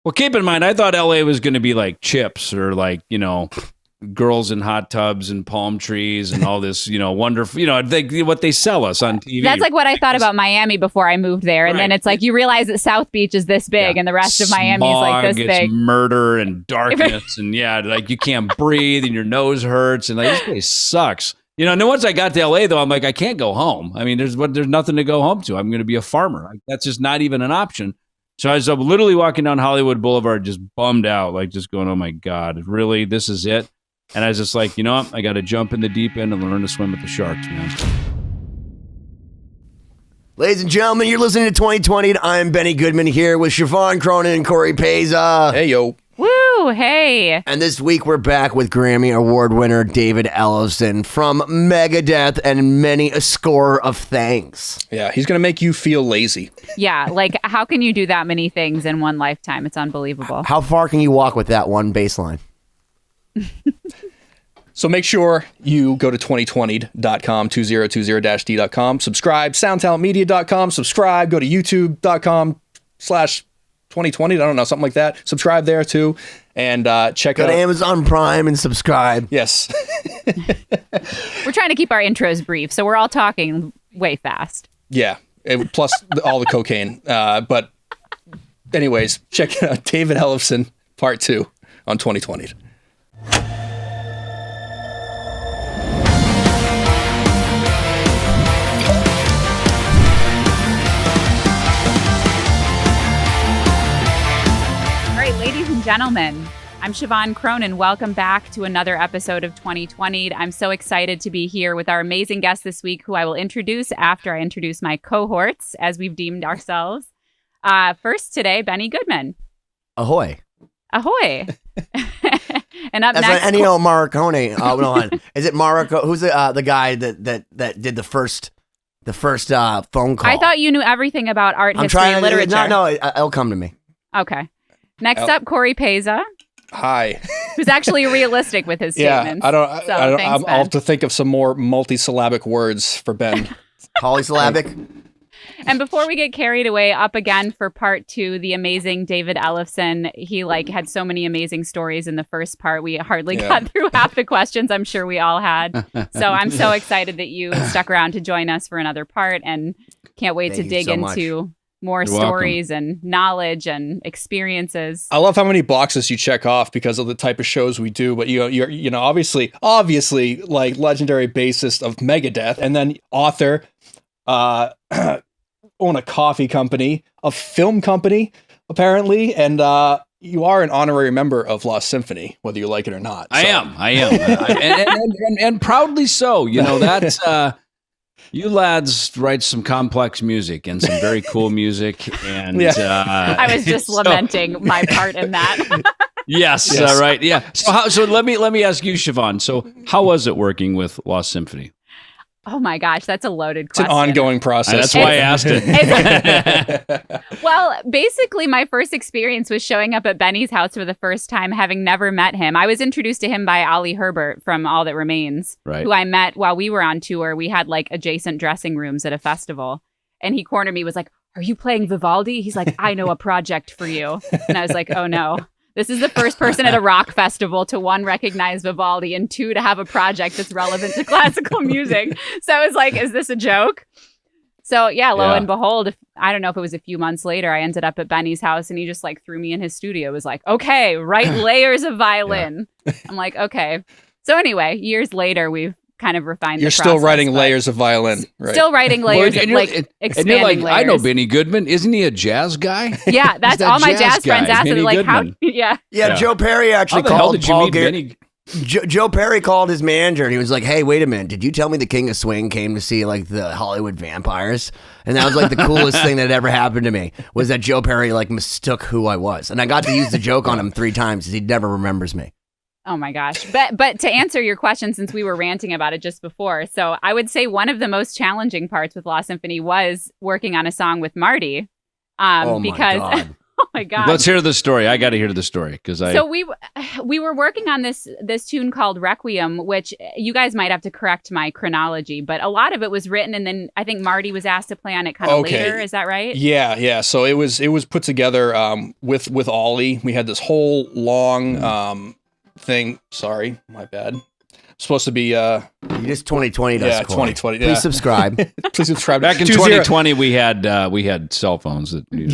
Well, keep in mind, I thought LA was going to be like Chips or like, girls in hot tubs and palm trees and all this, wonderful, what they sell us on TV. That's like what I thought about Miami before I moved there. And then it's like you realize that South Beach is this big and the rest of Miami is like this big. It's murder and darkness and like you can't breathe and your nose hurts and like this place sucks. And then once I got to LA though, I'm like, I can't go home. I mean, there's nothing to go home to. I'm going to be a farmer. Like, that's just not even an option. So I was literally walking down Hollywood Boulevard, just bummed out, like just going, oh my God, really? This is it? And I was just like, you know what? I got to jump in the deep end and learn to swim with the sharks, man. Ladies and gentlemen, you're listening to 2020. I'm Benny Goodman here with Siobhán and Cory. Hey, yo. Woo, hey. And this week we're back with Grammy Award winner David Ellefson from Megadeth and many a score of thanks. Yeah, he's going to make you feel lazy. Yeah, like how can you do that many things in one lifetime? It's unbelievable. How far can you walk with that one bass line? So make sure you go to 2020.com, 2020-d.com, subscribe, soundtalentmedia.com, subscribe, go to youtube.com/2020, I don't know, something like that. Subscribe there too, and check out. Go to Amazon Prime and subscribe. Yes. We're trying to keep our intros brief, so we're all talking way fast. Yeah, plus all the cocaine. But anyways, check out David Ellefson, Part 2 on 2020. Gentlemen, I'm Siobhán Cronin. Welcome back to another episode of 2020. I'm so excited to be here with our amazing guest this week, who I will introduce after I introduce my cohorts, as we've deemed ourselves. First today, Benny Goodman. Ahoy. Ahoy. And up That's next, like Ennio Morricone. No, is it Morricone? Who's the guy that did the first phone call? I thought you knew everything about art, history, and literature. No, it'll come to me. Okay. Next up, Cory Peza. Hi. Who's actually realistic with his statements. I'll have to think of some more multisyllabic words for Ben. Polysyllabic. And before we get carried away, up again for part 2, the amazing David Ellefson. He had so many amazing stories in the first part. We hardly got through half the questions I'm sure we all had. So I'm so excited that you stuck around to join us for another part, and can't wait to dig into more stories and knowledge and experiences. I love how many boxes you check off because of the type of shows we do. But you're obviously like legendary bassist of Megadeth, and then author, own a coffee company, a film company, apparently, and you are an honorary member of Lost Symphony, whether you like it or not. I am, and proudly so. That's. You lads write some complex music and some very cool music, and I was just lamenting my part in that. Yes. Right, yeah. So let me ask you, Siobhán. So how was it working with Lost Symphony? Oh my gosh, that's a loaded question. It's an ongoing process. That's why I asked it. Well, basically, my first experience was showing up at Benny's house for the first time, having never met him. I was introduced to him by Ollie Herbert from All That Remains, who I met while we were on tour. We had adjacent dressing rooms at a festival, and he cornered me, was like, "Are you playing Vivaldi?" He's like, "I know a project for you." And I was like, "Oh no. This is the first person at a rock festival to 1, recognize Vivaldi, and 2, to have a project that's relevant to classical music." So I was like, is this a joke? So lo and behold, I don't know if it was a few months later, I ended up at Benny's house, and he just threw me in his studio. It was like, okay, write layers of violin. I'm like, okay. So anyway, years later, we've kind of refined. You're the still process, writing layers of violin, right? Still writing layers, expanding layers. I know Benny Goodman. Isn't he a jazz guy? Yeah, that's all my jazz friends asked me. Like, Goodman. how? Yeah. Joe Perry actually called Paul Gary. Joe Perry called his manager, and he was like, "Hey, wait a minute! Did you tell me the King of Swing came to see the Hollywood Vampires?" And that was the coolest thing that ever happened to me, was that Joe Perry mistook who I was, and I got to use the joke on him 3 times because he never remembers me. Oh my gosh. But to answer your question, since we were ranting about it just before, so I would say one of the most challenging parts with Lost Symphony was working on a song with Marty. Oh my because God. Oh my God. Let's hear the story. I got to hear the story So we were working on this tune called Requiem, which you guys might have to correct my chronology, but a lot of it was written, and then I think Marty was asked to play on it kind of later. Is that right? Yeah. So it was put together with Ollie. We had this whole long thing. Sorry, my bad. Supposed to be you just 2020 us. Yeah, 2020. Yeah. Please subscribe. Please subscribe. Back in 2020 we had cell phones that right.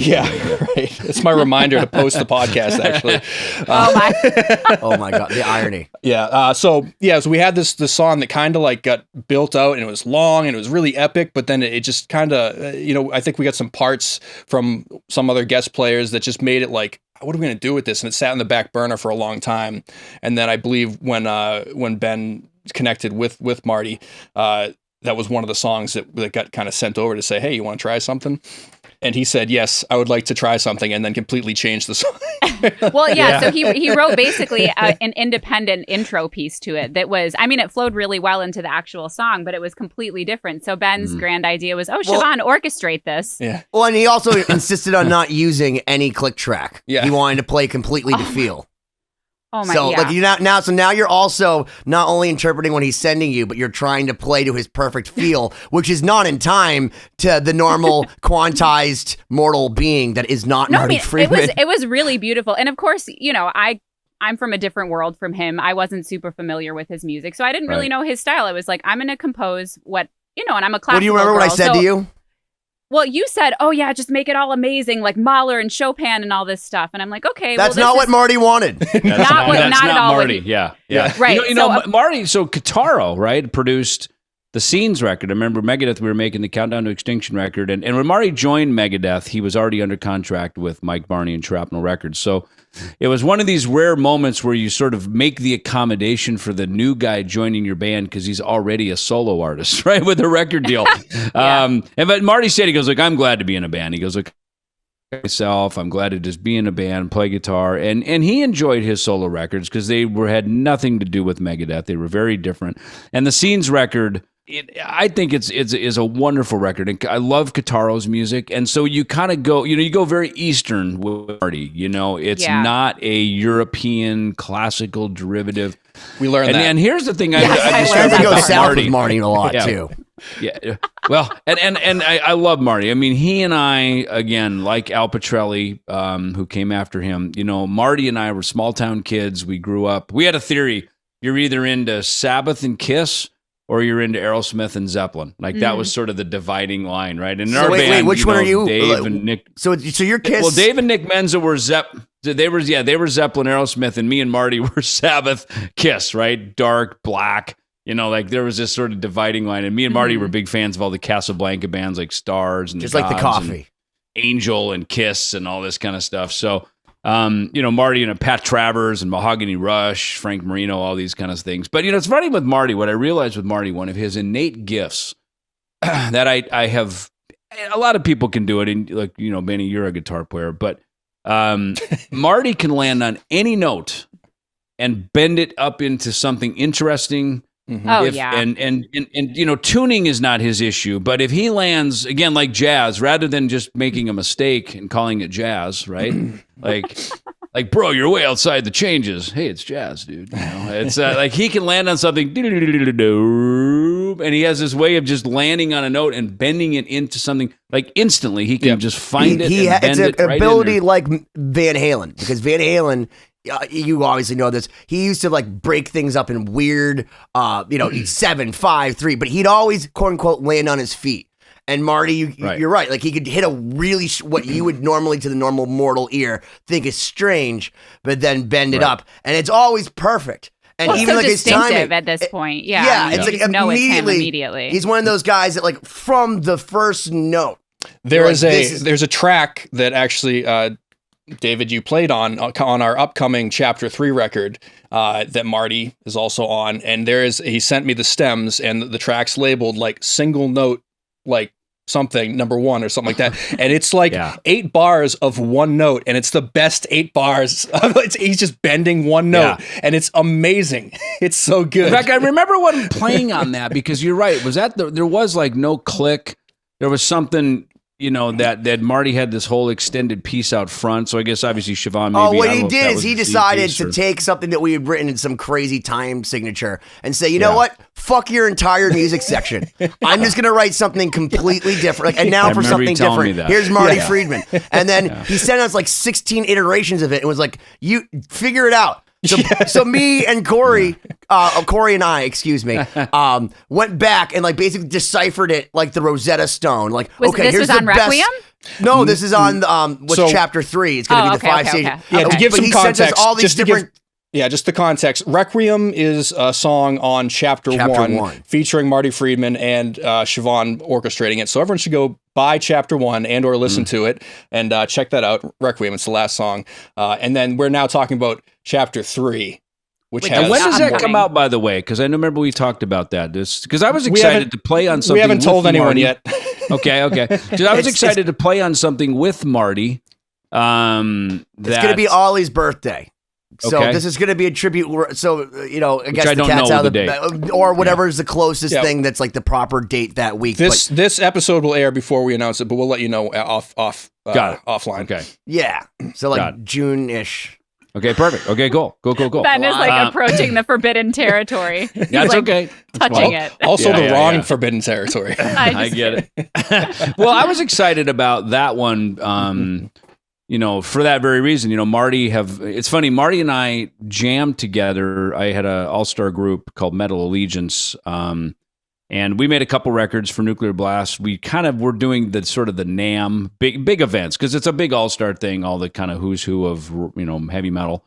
It's my reminder to post the podcast actually. Oh my God, the irony. Yeah. So we had this song that kind of like got built out, and it was long and it was really epic, but then it just kind of I think we got some parts from some other guest players that just made it like, what are we going to do with this? And it sat in the back burner for a long time. And then I believe when Ben connected with Marty, that was one of the songs that got kind of sent over to say, hey, you want to try something? And he said, yes, I would like to try something, and then completely changed the song. Well, yeah. So he wrote basically an independent intro piece to it that was, I mean, it flowed really well into the actual song, but it was completely different. So Ben's grand idea was, Siobhán, orchestrate this. Yeah. Well, and he also insisted on not using any click track. Yeah. He wanted to play completely to feel. Oh my! So now you're also not only interpreting what he's sending you, but you're trying to play to his perfect feel, which is not in time to the normal quantized mortal being that is not Marty Friedman. It was really beautiful, and of course, I'm from a different world from him. I wasn't super familiar with his music, so I didn't really know his style. I was like, I'm going to compose what and I'm a classical. Well, do you remember what I said to you? Well, you said, just make it all amazing, like Mahler and Chopin and all this stuff. And I'm like, okay. That's not what Marty wanted. Not at all. Marty. Yeah. Right. Marty, so Kitaro, right, produced the Scenes record. I remember Megadeth, we were making the Countdown to Extinction record. And when Marty joined Megadeth, he was already under contract with Mike Varney and Shrapnel Records. So it was one of these rare moments where you sort of make the accommodation for the new guy joining your band because he's already a solo artist, right, with a record deal. But Marty said, he goes, like, I'm glad to be in a band. He goes, like, myself, I'm glad to just be in a band, play guitar. And he enjoyed his solo records because they had nothing to do with Megadeth. They were very different. And the Scenes record, I think it's a wonderful record, and I love Kitaro's music, and so you kind of go, you go very Eastern with Marty. It's not a European classical derivative. We learned that, and here's the thing: I discovered go south with Marty a lot too. Yeah, well, and I love Marty. I mean, he and I, again, like Al Pitrelli, who came after him. Marty and I were small town kids. We grew up. We had a theory: you're either into Sabbath and Kiss, or you're into Aerosmith and Zeppelin. Like that was sort of the dividing line, right? And in our band, which one are you? Dave and Nick. So you're Kiss. Well, Dave and Nick Menza were They were Zeppelin, Aerosmith, and me and Marty were Sabbath, Kiss, right? Dark, black. Like there was this sort of dividing line. And me and Marty were big fans of all the Casablanca bands like Stars and just like the Coffee, Angel and Kiss and all this kind of stuff. So. Marty and Pat Travers and Mahogany Rush, Frank Marino, all these kind of things. But, it's funny with Marty, what I realized with Marty, one of his innate gifts that I have, a lot of people can do it. And Benny, you're a guitar player, but Marty can land on any note and bend it up into something interesting. Mm-hmm. And tuning is not his issue, but if he lands again like jazz, rather than just making a mistake and calling it jazz, right? like bro, you're way outside the changes. Hey, it's jazz, dude. It's like he can land on something, and he has this way of just landing on a note and bending it into something like instantly. He can just find it. It's an ability like Van Halen, because Van Halen. You obviously know this. He used to like break things up in weird, 7, 5, 3, but he'd always quote unquote land on his feet. And Marty, you're right. Like he could hit a really what you would normally to the normal mortal ear think is strange, but then bend it up, and it's always perfect. And even so like his timing at this point, it's like immediately. He's one of those guys that like from the first note. There's a track that actually. David, you played on our upcoming Chapter 3 record that Marty is also on, and he sent me the stems, and the track's labeled like single note, like something number 1 or something like that, and it's like 8 bars of one note, and it's the best 8 bars. He's just bending one note, and it's amazing. It's so good. In fact, I remember when playing on that, because you're right. Was that there was like no click. There was something. that Marty had this whole extended piece out front. So I guess obviously Siobhán. Maybe, what he did is he decided to take something that we had written in some crazy time signature and say, you know what? Fuck your entire music section. I'm just gonna write something completely different. And now for something different, here's Marty Friedman. And then he sent us like 16 iterations of it and was like, you figure it out. So me and Cory and I, excuse me, went back and like basically deciphered it like the Rosetta Stone. Like, here's the Requiem? Best. No, this is on chapter 3. It's going to be the 5 stages. Yeah, to give some context, all these different. Just the context. Requiem is a song on chapter 1 featuring Marty Friedman and Siobhán orchestrating it. So everyone should go buy chapter 1 and or listen to it and check that out. Requiem, it's the last song. And then we're now talking about chapter 3. And when does that come out, by the way? Because I remember we talked about that. Because I was excited to play on something. We haven't told anyone yet. Okay. Because I was excited to play on something with Marty. It's going to be Ollie's birthday. So this is going to be a tribute. So, I guess the cat's out of the or whatever is the closest thing that's like the proper date that week. This episode will air before we announce it, but we'll let you know offline. Okay. Yeah. So like June-ish. Okay, perfect. Okay, cool. Ben is like approaching the forbidden territory. That's okay. Touching it. Also the wrong forbidden territory. I get it. Well, I was excited about that one. For that very reason, it's funny, Marty and I jammed together. I had an all-star group called Metal Allegiance, and we made a couple records for Nuclear Blast. We kind of were doing the sort of the NAMM big events, because it's a big all-star thing, all the kind of who's who of, heavy metal.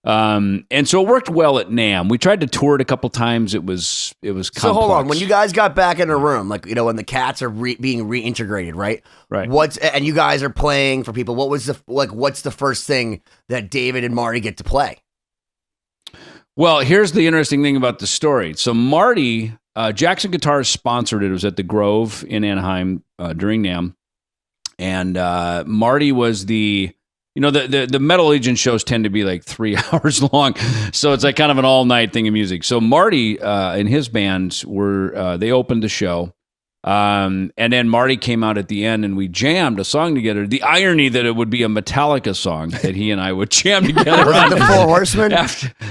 And so it worked well at NAMM. We tried to tour it a couple times. It was complex. So hold on, when you guys got back in the room, like, when the cats are being reintegrated, right? Right. And you guys are playing for people. What's the first thing that David and Marty get to play? Well, here's the interesting thing about the story. So Marty, Jackson Guitars sponsored it. It was at the Grove in Anaheim during NAMM. And Marty was the Metal Allegiance shows tend to be like 3 hours long. So it's like kind of an all-night thing of music. So Marty and his bands they opened the show. And then Marty came out at the end and we jammed a song together. The irony that it would be a Metallica song that he and I would jam together. Was it the Four Horsemen?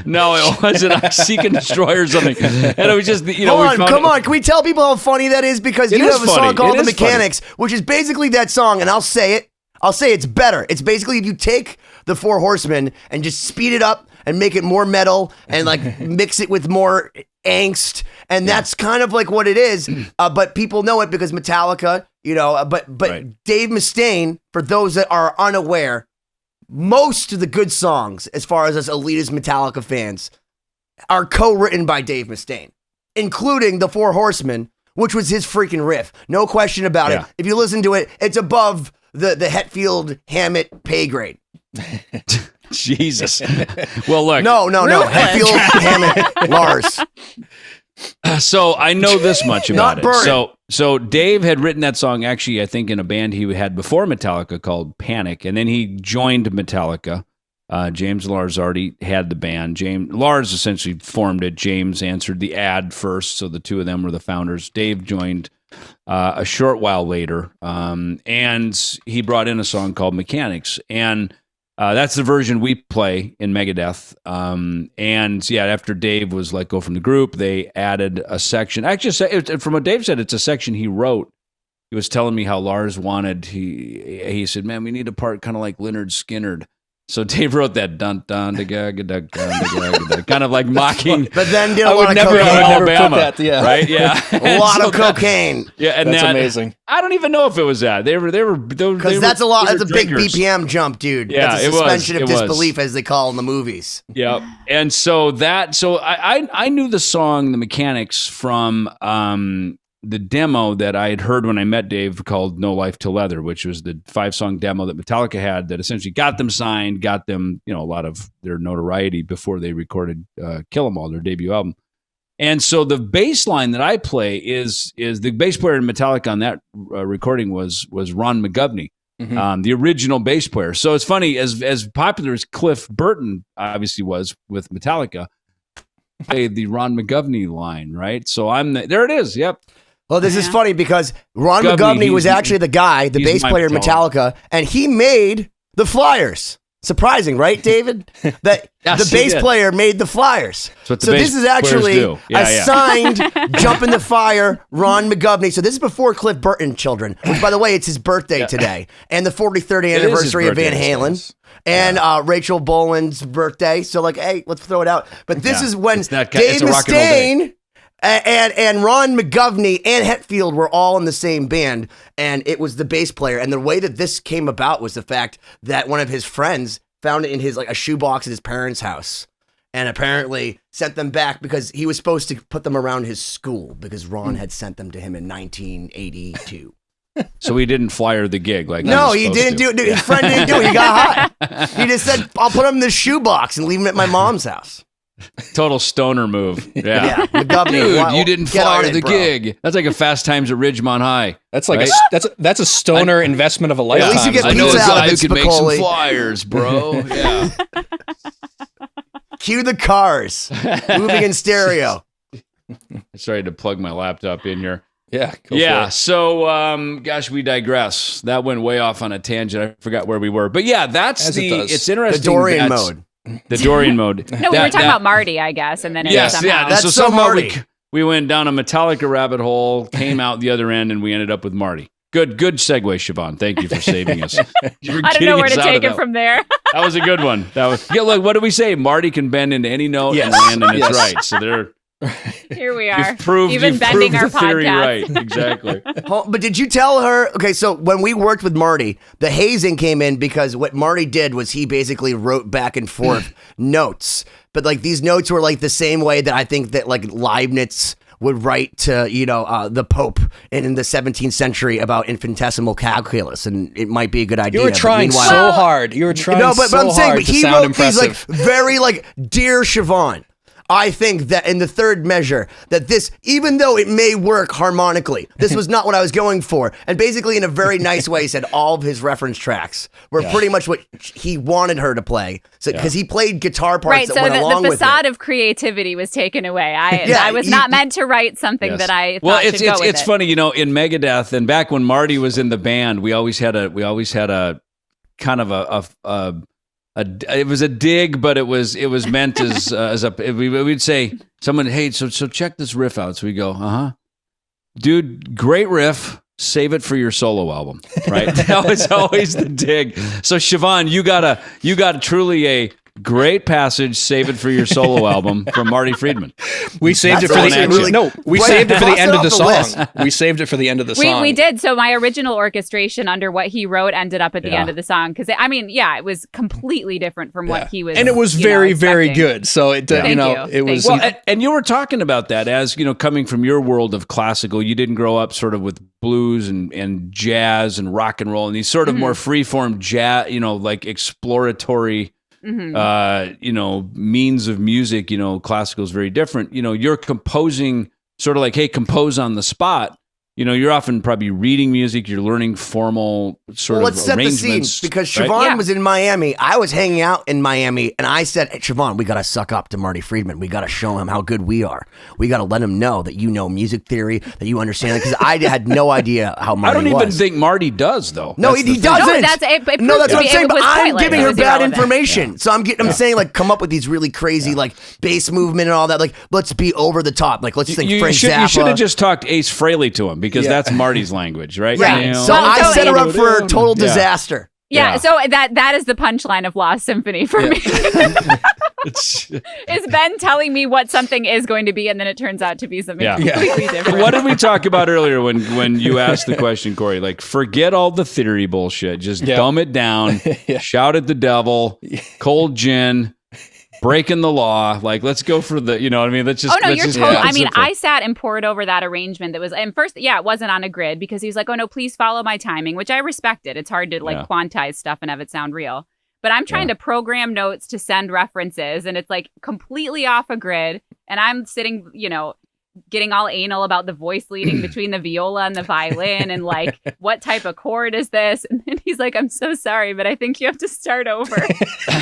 No, it wasn't. Seek and Destroy or something. And it was just, come on. Can we tell people how funny that is? Because you have a song called The Mechanics, which is basically that song. And I'll say it's better. It's basically if you take the Four Horsemen and just speed it up and make it more metal and like mix it with more angst. And that's kind of like what it is. But people know it because Metallica, but right. Dave Mustaine, for those that are unaware, most of the good songs, as far as us elitist Metallica fans, are co-written by Dave Mustaine, including the Four Horsemen, which was his freaking riff. No question about it. If you listen to it, it's above the Hetfield Hammett pay grade. Jesus. Well, look. No. Hetfield Hammett Lars. So I know this much about it. So Dave had written that song, actually, I think in a band he had before Metallica called Panic, and then he joined Metallica. James Lars already had the band. Lars essentially formed it. James answered the ad first, so the two of them were the founders. Dave joined a short while later, and he brought in a song called Mechanics, and that's the version we play in Megadeth. And after Dave was let go from the group, they added a section. Actually, from what Dave said, it's a section he wrote. He was telling me how Lars wanted. He said, "Man, we need a part kind of like Lynyrd Skynyrd." So Dave wrote that dun dun kind of like mocking. But then did a lot of cocaine. Alabama, right? Yeah, a lot of cocaine. Yeah, and that's amazing. I don't even know if it was that they were because that's a lot. That's a big BPM jump, dude. Yeah, that's a suspension of disbelief, as they call in the movies. Yeah, and so I knew the song "The Mechanics" from the demo that I had heard when I met Dave called No Life Till Leather, which was the 5-song demo that Metallica had that essentially got them signed, got them, a lot of their notoriety before they recorded Kill 'Em All, their debut album. And so the bass line that I play is the bass player in Metallica on that recording was Ron McGovney, the original bass player. So it's funny, as popular as Cliff Burton obviously was with Metallica, the Ron McGovney line, right? So there it is. Yep. Well, this is funny because Ron McGovney was actually the guy, the bass player in Metallica, and he made the Flyers. Surprising, right, David? That the bass player made the Flyers. So this is actually a signed Jump in the Fire Ron McGovney. So this is before Cliff Burton, children, which, by the way, it's his birthday today. And the 43rd anniversary of Van Halen. And Rachel Boland's birthday. So, like, hey, let's throw it out. But this is when Dave Mustaine and Ron McGovney and Hetfield were all in the same band, and it was the bass player. And the way that this came about was the fact that one of his friends found it in his, like, a shoebox at his parents' house, and apparently sent them back because he was supposed to put them around his school because Ron had sent them to him in 1982. So he didn't flyer the gig like no, he didn't do it. His friend didn't do it. He got hot. He just said, "I'll put him in the shoebox and leave him at my mom's house." Total stoner move. Yeah. McGovney, dude, you didn't flyer the gig. That's like a Fast Times at Ridgemont High. That's like that's a stoner investment of a lifetime. At least you get I know a pizza out guy of who it, can make some flyers, bro. Yeah. Cue the Cars. Moving in stereo. I started to plug my laptop in here. Yeah. So, gosh, we digress. That went way off on a tangent. I forgot where we were. But yeah, it's interesting. The Dorian mode. The Dorian mode. No, we were talking about Marty, I guess, and then somehow. That's so somehow Marty. We went down a Metallica rabbit hole, came out the other end, and we ended up with Marty. Good segue, Siobhán. Thank you for saving us. I don't know where to take it from there. That was a good one. Look, what did we say? Marty can bend into any note and land, and it's right. So here we are. You've bending proved our the theory podcast. right. Exactly. But did you tell her? Okay, so when we worked with Marty, the hazing came in because what Marty did was he basically wrote back and forth notes. But like these notes were like the same way that I think that like Leibniz would write to, the Pope in the 17th century about infinitesimal calculus, and it might be a good idea. You were trying so hard. You were trying but I'm saying, but he wrote these like very like, Dear Siobhán, I think that in the third measure, that this, even though it may work harmonically, this was not what I was going for. And basically, in a very nice way, said all of his reference tracks were pretty much what he wanted her to play. So because he played guitar parts that went along with it. The facade of creativity was taken away. I was not meant to write something that I thought should go with it. It's funny, in Megadeth, and back when Marty was in the band, we always had a kind of it was a dig, but it was meant as we'd say someone, hey, so check this riff out. So we go, dude, great riff. Save it for your solo album, right? That was always the dig. So Siobhán, you got truly a great passage. Save it for your solo album from Marty Friedman. We saved it for the end. We saved it for the end of the song. We saved it for the end of the song. We did. So my original orchestration under what he wrote ended up at the end of the song because it was completely different from what he was. And it was very, very good. So it was. Well, and you were talking about that as coming from your world of classical. You didn't grow up sort of with blues and jazz and rock and roll and these sort of more freeform jazz, like exploratory. Means of music, classical is very different. You're composing sort of like, hey, compose on the spot. You're often probably reading music. You're learning formal sort of arrangements. Let's set the scene because Siobhán was in Miami. I was hanging out in Miami, and I said, hey, Siobhán, we got to suck up to Marty Friedman. We got to show him how good we are. We got to let him know that you know music theory, that you understand it. Because I had no idea how Marty was. I don't even think Marty does, though. No, he doesn't. No, that's what I'm saying. But I'm giving her bad information. Yeah. So I'm saying, like, come up with these really crazy, like, bass movement and all that. Like, let's be over the top. Like, let's think Frank Zappa. You should have just talked Ace Frehley to him. Because that's Marty's language, right? Yeah. So I set her up for a total disaster. Yeah. So that is the punchline of Lost Symphony for me. Is Ben telling me what something is going to be, and then it turns out to be something completely different. What did we talk about earlier when you asked the question, Cory? Like, forget all the theory bullshit. Just dumb it down. Shout at the devil. Cold gin. Breaking the law, like let's go for the, you know what I mean? Let's just. Oh no, you're totally. I mean, I sat and poured over that arrangement that was, and first, it wasn't on a grid because he was like, "Oh no, please follow my timing," which I respected. It's hard to quantize stuff and have it sound real. But I'm trying to program notes to send references, and it's like completely off a grid, and I'm sitting, getting all anal about the voice leading between the viola and the violin and like, what type of chord is this? And then he's like, I'm so sorry, but I think you have to start over.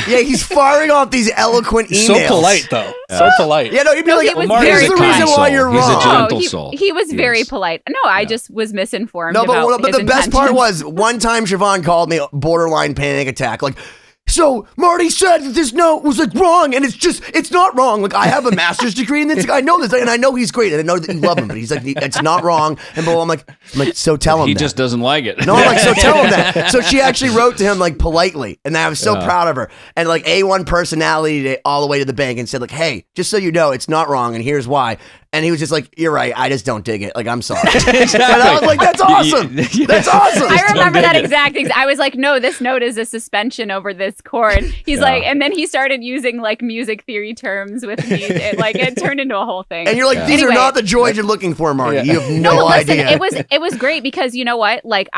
Yeah, he's firing off these eloquent emails. So polite, though. So polite. Yeah, no, he'd be like, here's the reason why you're wrong. He's a gentle soul. He was very polite. No, I just was misinformed. No, but the intentions. best part was one time Siobhán called me borderline panic attack. Like, so Marty said that this note was like wrong, and it's not wrong. Like, I have a master's degree in this. I know this, and I know he's great, and I know that you love him, but he's like, it's not wrong. And I'm like, so tell him he that. Just doesn't like it. No, I'm like, so tell him that. So she actually wrote to him like politely, and I was so proud of her. And like A1 personality all the way to the bank, and said like, hey, just so you know, it's not wrong, and here's why. And he was just like, you're right. I just don't dig it. Like, I'm sorry. Exactly. And I was like, that's awesome. That's awesome. I remember that exact thing. I was like, no, this note is a suspension over this chord. He's like, and then he started using like music theory terms with me. It turned into a whole thing. And you're like, these are not the joys you're looking for, Marty. Yeah. You have no idea. It was great because you know what? Like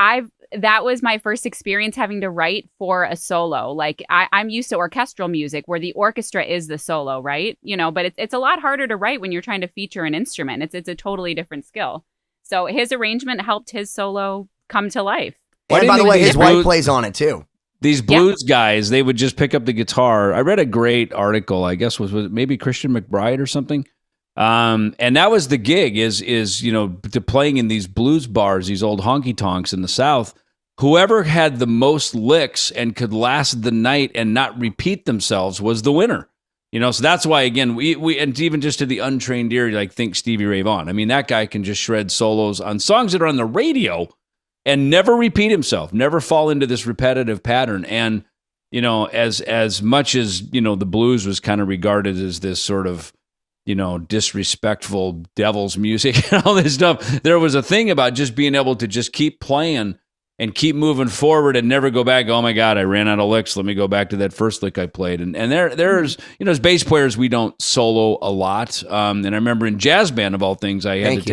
that was my first experience having to write for a solo. Like I'm used to orchestral music where the orchestra is the solo, right? You know, but it's a lot harder to write when you're trying to feature an instrument. It's a totally different skill. So his arrangement helped his solo come to life. And by the way, his wife plays on it too. These blues guys, they would just pick up the guitar. I read a great article, I guess was maybe Christian McBride or something. And that was the gig is to playing in these blues bars, these old honky tonks in the South. Whoever had the most licks and could last the night and not repeat themselves was the winner. So that's why, again, we and even just to the untrained ear, like think Stevie Ray Vaughan. I mean, that guy can just shred solos on songs that are on the radio and never repeat himself, never fall into this repetitive pattern. And, as much as, the blues was kind of regarded as this sort of, disrespectful devil's music and all this stuff, there was a thing about just being able to just keep playing and keep moving forward and never go back. Oh my God, I ran out of licks. Let me go back to that first lick I played. And there's, as bass players, we don't solo a lot. And I remember in jazz band of all things, I had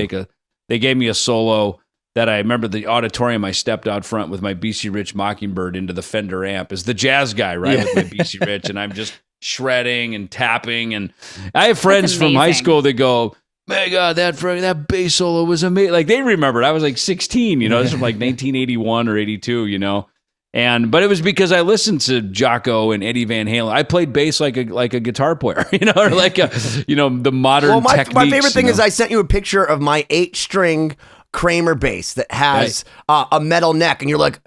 they gave me a solo that I remember the auditorium. I stepped out front with my BC Rich Mockingbird into the Fender amp as the jazz guy, right? With my BC Rich. And I'm just shredding and tapping. And I have friends from high school that go, my God, that bass solo was amazing. Like they remembered. I was like 16, this was from like 1981 or 82, but it was because I listened to Jocko and Eddie Van Halen. I played bass like a guitar player, or like the modern techniques. My favorite thing is I sent you a picture of my 8-string Kramer bass that has a metal neck, and you're like,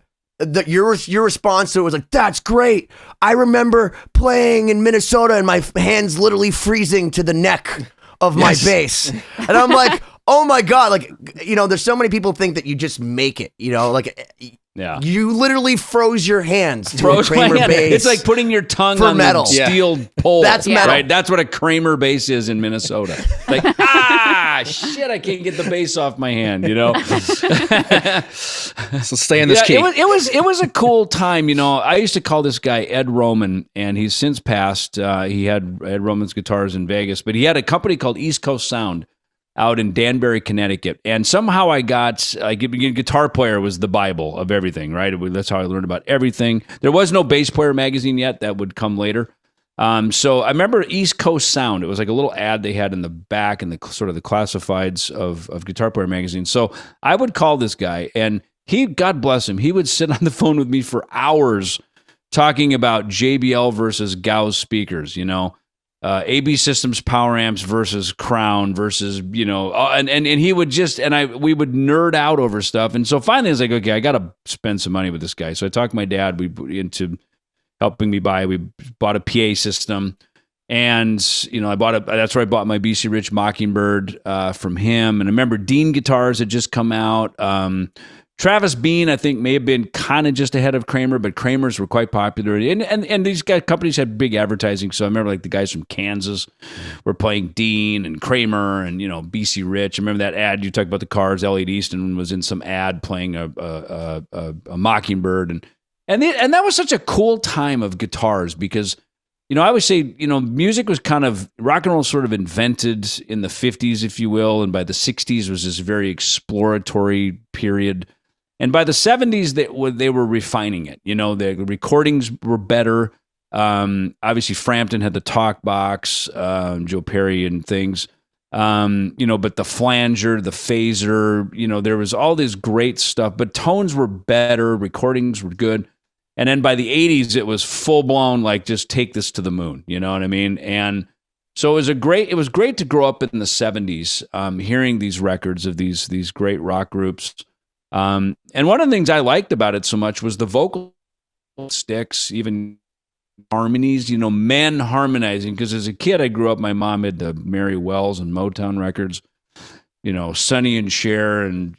your response to it was like, that's great. I remember playing in Minnesota and my hands literally freezing to the neck of my bass. And I'm like, oh my God, like, there's so many people think that you just make it, you literally froze your hands to a Kramer bass. It's like putting your tongue on metal. the steel pole. That's metal. Right? That's what a Kramer bass is in Minnesota. Like, shit, I can't get the bass off my hand, So stay in this key. It was a cool time, I used to call this guy Ed Roman, and he's since passed. He had Ed Roman's guitars in Vegas, but he had a company called East Coast Sound out in Danbury, Connecticut. And somehow I got, Guitar Player was the Bible of everything, right? That's how I learned about everything. There was no Bass Player magazine yet. That would come later. So I remember East Coast Sound. It was like a little ad they had in the back in the sort of the classifieds of Guitar Player magazine. So I would call this guy, and he, God bless him, he would sit on the phone with me for hours talking about JBL versus Gauss speakers, AB Systems power amps versus Crown versus, and he would just, we would nerd out over stuff. And so finally I was like, okay, I got to spend some money with this guy. So I talked to my dad into helping me buy. We bought a PA system, and, that's where I bought my BC Rich Mockingbird from him. And I remember Dean guitars had just come out. Travis Bean, I think, may have been kind of just ahead of Kramer, but Kramers were quite popular. And these companies had big advertising. So I remember like the guys from Kansas were playing Dean and Kramer and, BC Rich. I remember that ad you talked about the cars. Elliot Easton was in some ad playing a Mockingbird. And that was such a cool time of guitars because, I always say, music was kind of, rock and roll sort of invented in the 50s, if you will. And by the 60s was this very exploratory period. And by the 70s, they were refining it. The recordings were better. Obviously, Frampton had the talk box, Joe Perry and things. But the flanger, the phaser, there was all this great stuff, but tones were better, recordings were good. And then by the 80s, it was full blown, like, just take this to the moon. You know what I mean? And so it was great to grow up in the 70s, hearing these records of these great rock groups. And one of the things I liked about it so much was the vocal sticks, even harmonies, men harmonizing. Because as a kid, I grew up, my mom had the Mary Wells and Motown records. Sonny and Cher and,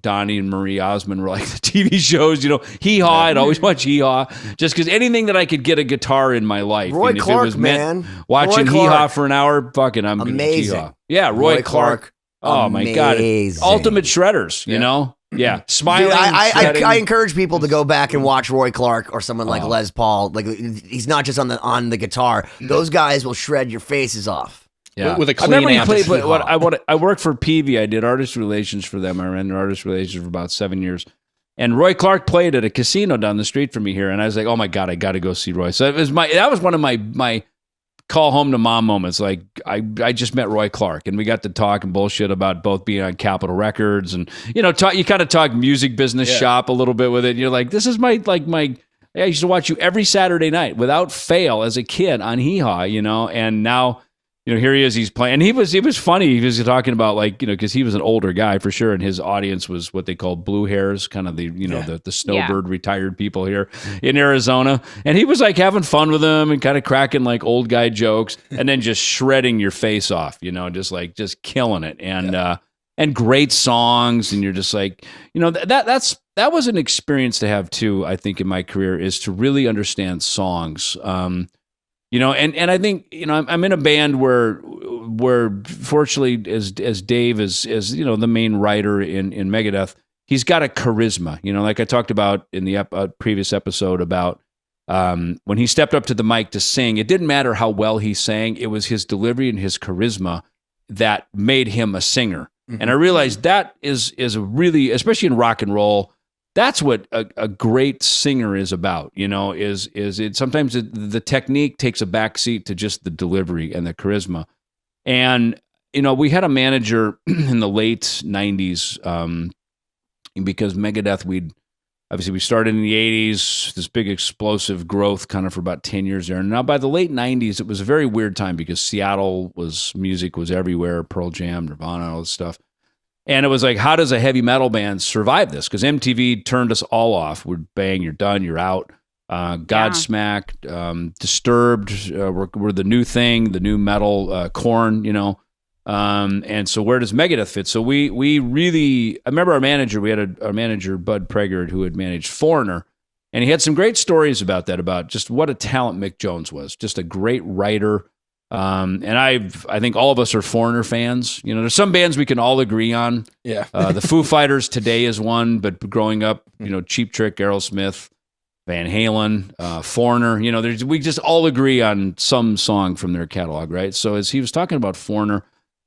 Donnie and Marie Osmond were like the TV shows, Hee Haw. I'd always watch Hee Haw just because anything that I could get a guitar in my life. Roy and if Clark, it was man. Watching Hee Haw for an hour, fucking, I'm going to Hee Haw. Yeah, Roy Clark. Oh, amazing. My God. Ultimate shredders, Yeah, smiling. Dude, I encourage people to go back and watch Roy Clark or someone like Les Paul. Like, he's not just on the guitar. Those guys will shred your faces off. Yeah, with a clean I remember amp. but I worked for Peavey. I did artist relations for them. I ran artist relations for about 7 years. And Roy Clark played at a casino down the street from me here, and I was like, "Oh my God, I got to go see Roy." So that was one of my call home to mom moments. Like, I just met Roy Clark, and we got to talk and bullshit about both being on Capitol Records, and you kind of talk music business shop a little bit with it. And you're like, this is my. I used to watch you every Saturday night without fail as a kid on Hee Haw, and now. Here he is, he's playing. And he was funny. He was talking about because he was an older guy for sure. And his audience was what they call blue hairs, kind of the snowbird retired people here in Arizona. And he was like having fun with them and kind of cracking like old guy jokes and then just shredding your face off, just killing it. And great songs. And you're just like, that was an experience to have too, I think in my career, is to really understand songs. And I think, I'm in a band where fortunately as Dave is the main writer in Megadeth, he's got a charisma, like I talked about in the previous episode about when he stepped up to the mic to sing, it didn't matter how well he sang. It was his delivery and his charisma that made him a singer. Mm-hmm. And I realized that is a really, especially in rock and roll, that's what a great singer is about, is it sometimes the technique takes a backseat to just the delivery and the charisma. And, we had a manager in the late 90s because Megadeth, we started in the 80s, this big explosive growth kind of for about 10 years there. And now by the late 90s, it was a very weird time because Seattle music was everywhere, Pearl Jam, Nirvana, all this stuff. And it was like, how does a heavy metal band survive this? Because MTV turned us all off. We're bang, you're done, you're out. Godsmack, Disturbed, were the new thing, the new metal, Korn, and so where does Megadeth fit? So we really, I remember our manager, we had our manager, Bud Pregard, who had managed Foreigner, and he had some great stories about that, about just what a talent Mick Jones was, just a great writer. And I think all of us are Foreigner fans. There's some bands we can all agree on. Yeah. The Foo Fighters today is one, but growing up, Cheap Trick, Aerosmith, Van Halen, Foreigner, we just all agree on some song from their catalog, right? So as he was talking about Foreigner,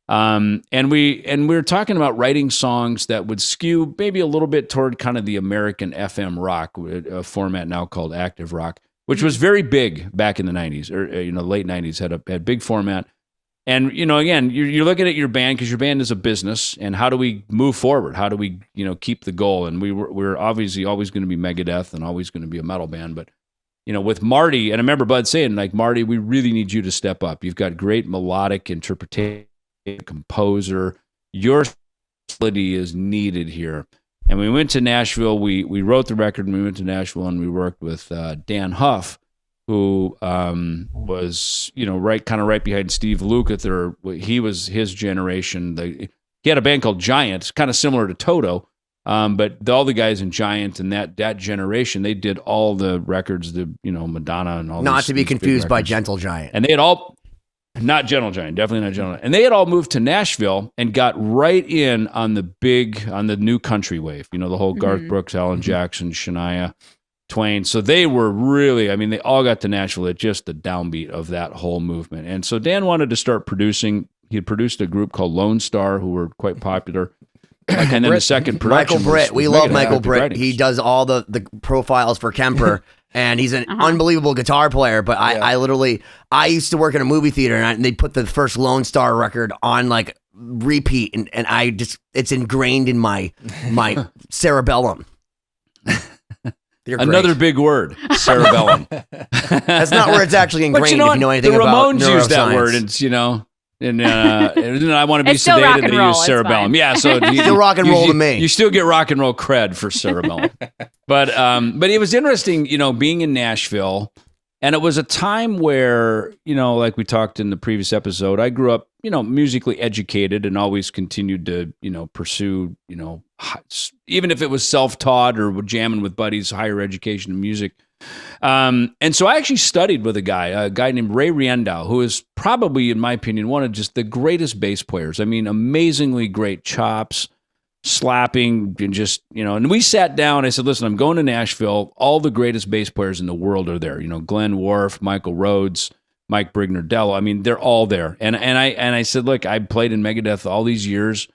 and we were talking about writing songs that would skew maybe a little bit toward kind of the American FM rock, a format now called active rock, which was very big back in the 90s or late 90s, had big format. And again, you're looking at your band because your band is a business, and how do we move forward? How do we keep the goal? And we're obviously always going to be Megadeth and always going to be a metal band, but with Marty, and I remember Bud saying, like, Marty, we really need you to step up. You've got great melodic interpretation, composer. Your ability is needed here. And we went to Nashville. We wrote the record, and we went to Nashville, and we worked with Dan Huff, who was right behind Steve Lukather. He was his generation. He had a band called Giant, kind of similar to Toto, but all the guys in Giant and that generation, they did all the records, Madonna and all. Not to be confused by Gentle Giant. And they had all. Not Gentle Giant, definitely not Gentle Giant. And they had all moved to Nashville and got right in on the new country wave. The whole Garth Brooks, Alan Jackson, Shania Twain. So they were really, they all got to Nashville at just the downbeat of that whole movement. And so Dan wanted to start producing. He had produced a group called Lone Star, who were quite popular. And then the second production, Michael Britt. We love Michael Britt. He does all the profiles for Kemper. And he's an unbelievable guitar player, but I used to work in a movie theater, and they'd put the first Lone Star record on like repeat, and I just it's ingrained in my cerebellum. Another big word, cerebellum. That's not where it's actually ingrained. But you know, if you know anything about the Ramones use that word. It's and I want to be sedated. They use cerebellum. Yeah, so still rock and roll to me. You still get rock and roll cred for cerebellum. But it was interesting, being in Nashville, and it was a time where, like we talked in the previous episode, I grew up, musically educated and always continued to, pursue, even if it was self-taught or jamming with buddies, higher education in music. And so I actually studied with a guy named Ray Riendow, who is probably, in my opinion, one of just the greatest bass players. I mean, amazingly great chops, slapping, and just, and we sat down. I said, listen, I'm going to Nashville. All the greatest bass players in the world are there. Glenn Worf, Michael Rhodes, Mike Brigner-Dello. I mean, they're all there. And I said, look, I played in Megadeth all these years.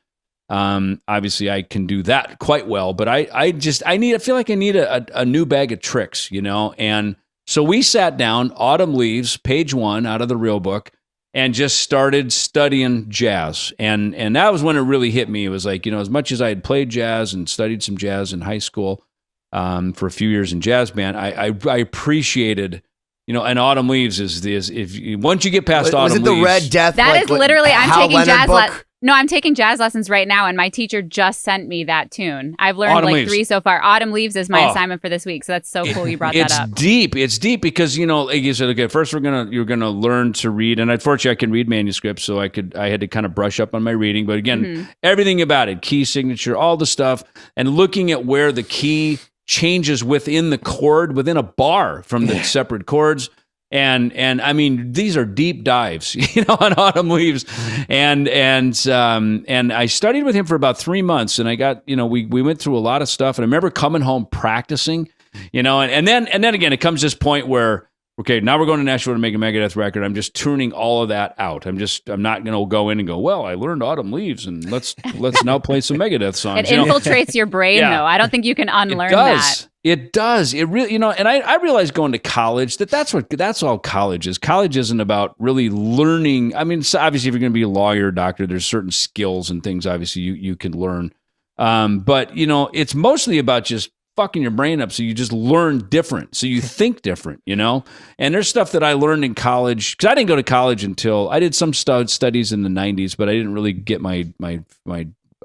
Obviously I can do that quite well, but I feel like I need a new bag of tricks, and so we sat down, Autumn Leaves, page 1 out of the real book, and just started studying jazz. And that was when it really hit me. It was like, as much as I had played jazz and studied some jazz in high school, for a few years in jazz band, I appreciated, and Autumn Leaves once you get past Autumn Leaves. Was it the Red Death? That is literally, I'm taking jazz No, I'm taking jazz lessons right now, and my teacher just sent me that tune. I've learned Autumn Leaves. 3 so far. Autumn Leaves is my assignment for this week, so that's so cool you brought that up. It's deep because, like you said, okay, first you're gonna learn to read, and unfortunately I can read manuscripts, so I had to kind of brush up on my reading. But again, everything about it, key signature, all the stuff, and looking at where the key changes within the chord, within a bar from the separate chords. And I mean, these are deep dives, on Autumn Leaves, and I studied with him for about 3 months, and I got, we went through a lot of stuff, and I remember coming home practicing, and then again, it comes to this point where, okay, now we're going to Nashville to make a Megadeth record. I'm just tuning all of that out. I'm not going to go in and go, well, I learned Autumn Leaves, and let's now play some Megadeth songs. It infiltrates your brain, though. I don't think you can unlearn that. It does. It really, and I realized going to college that's all college is. College isn't about really learning. I mean, obviously, if you're going to be a lawyer or doctor, there's certain skills and things obviously you can learn. But it's mostly about just fucking your brain up so you just learn different, so you think different, and there's stuff that I learned in college, because I didn't go to college until I did some studies in the 90s, but I didn't really get my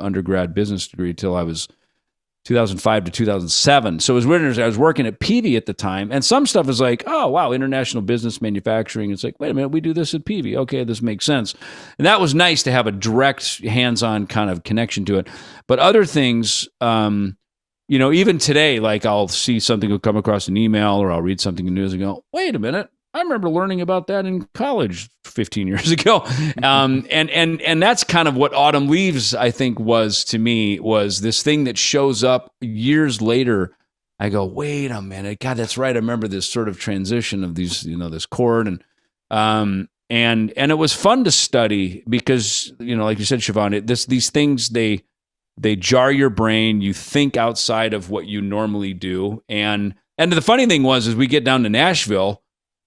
undergrad business degree until I was 2005 to 2007. So it was weird. I was working at Peavey at the time, and some stuff is like, oh wow, international business manufacturing. It's like, wait a minute, we do this at Peavey. Okay, this makes sense. And that was nice to have a direct hands-on kind of connection to it. But other things, even today, like I'll see something will come across an email, or I'll read something in the news and go, wait a minute, I remember learning about that in college 15 years ago. And that's kind of what Autumn Leaves, I think, was to me, was this thing that shows up years later. I go, wait a minute, God, that's right. I remember this sort of transition of these, this chord, and it was fun to study because, like you said, Siobhán, these things, they jar your brain. You think outside of what you normally do. And the funny thing is we get down to Nashville,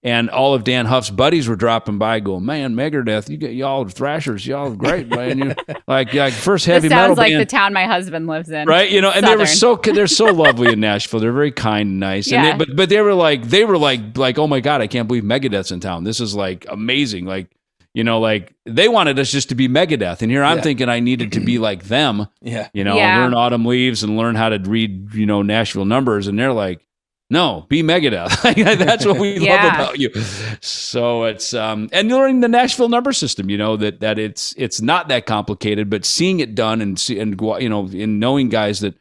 and all of Dan Huff's buddies were dropping by going, man, Megadeth, y'all thrashers, y'all are great, man. You like first heavy metal band. Sounds like the town my husband lives in. Right? And they're so lovely in Nashville. They're very kind and nice. Yeah. And but they were like, oh my God, I can't believe Megadeth's in town. This is like amazing. Like, they wanted us just to be Megadeth. And here I'm thinking I needed to be like them, learn Autumn Leaves and learn how to read, Nashville numbers. And they're like, no, be Megadeth. That's what we love about you. So it's, and learning the Nashville number system, that it's not that complicated, but seeing it done and in knowing guys that,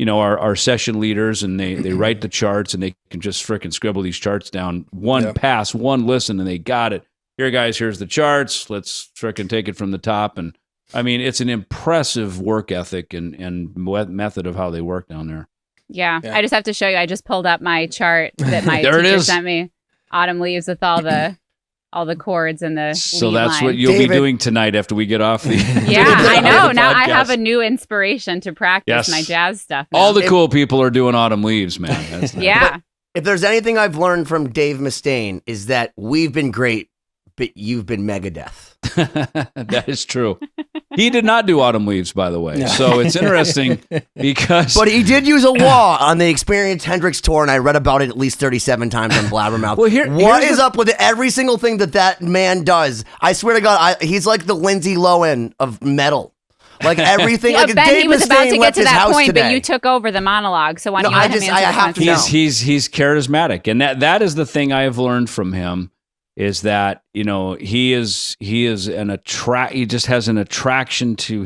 are session leaders, and they write the charts, and they can just frickin' scribble these charts down, one pass, one listen, and they got it. Here, guys, here's the charts. Let's frickin' take it from the top. And I mean, it's an impressive work ethic and method of how they work down there. Yeah, I just have to show you. I just pulled up my chart that my teacher sent me. Autumn Leaves with all the chords and the So that's line. What you'll be doing tonight after we get off the I know. Now I have a new inspiration to practice my jazz stuff now. All the cool people are doing Autumn Leaves, man. That's yeah. If there's anything I've learned from Dave Mustaine is that we've been great, but you've been Megadeth. That is true. He did not do Autumn Leaves, by the way. So it's interesting because... But he did use a wah on the Experience Hendrix tour, and I read about it at least 37 times on Blabbermouth. Well, what is up with every single thing that man does? I swear to God, he's like the Lindsay Lohan of metal. Like everything. Yeah, like Ben, Dave he was about to get to that point, today. but you took over the monologue. So why don't you let him answer I have the to know. He's charismatic, and that is the thing I have learned from him is that he just has an attraction to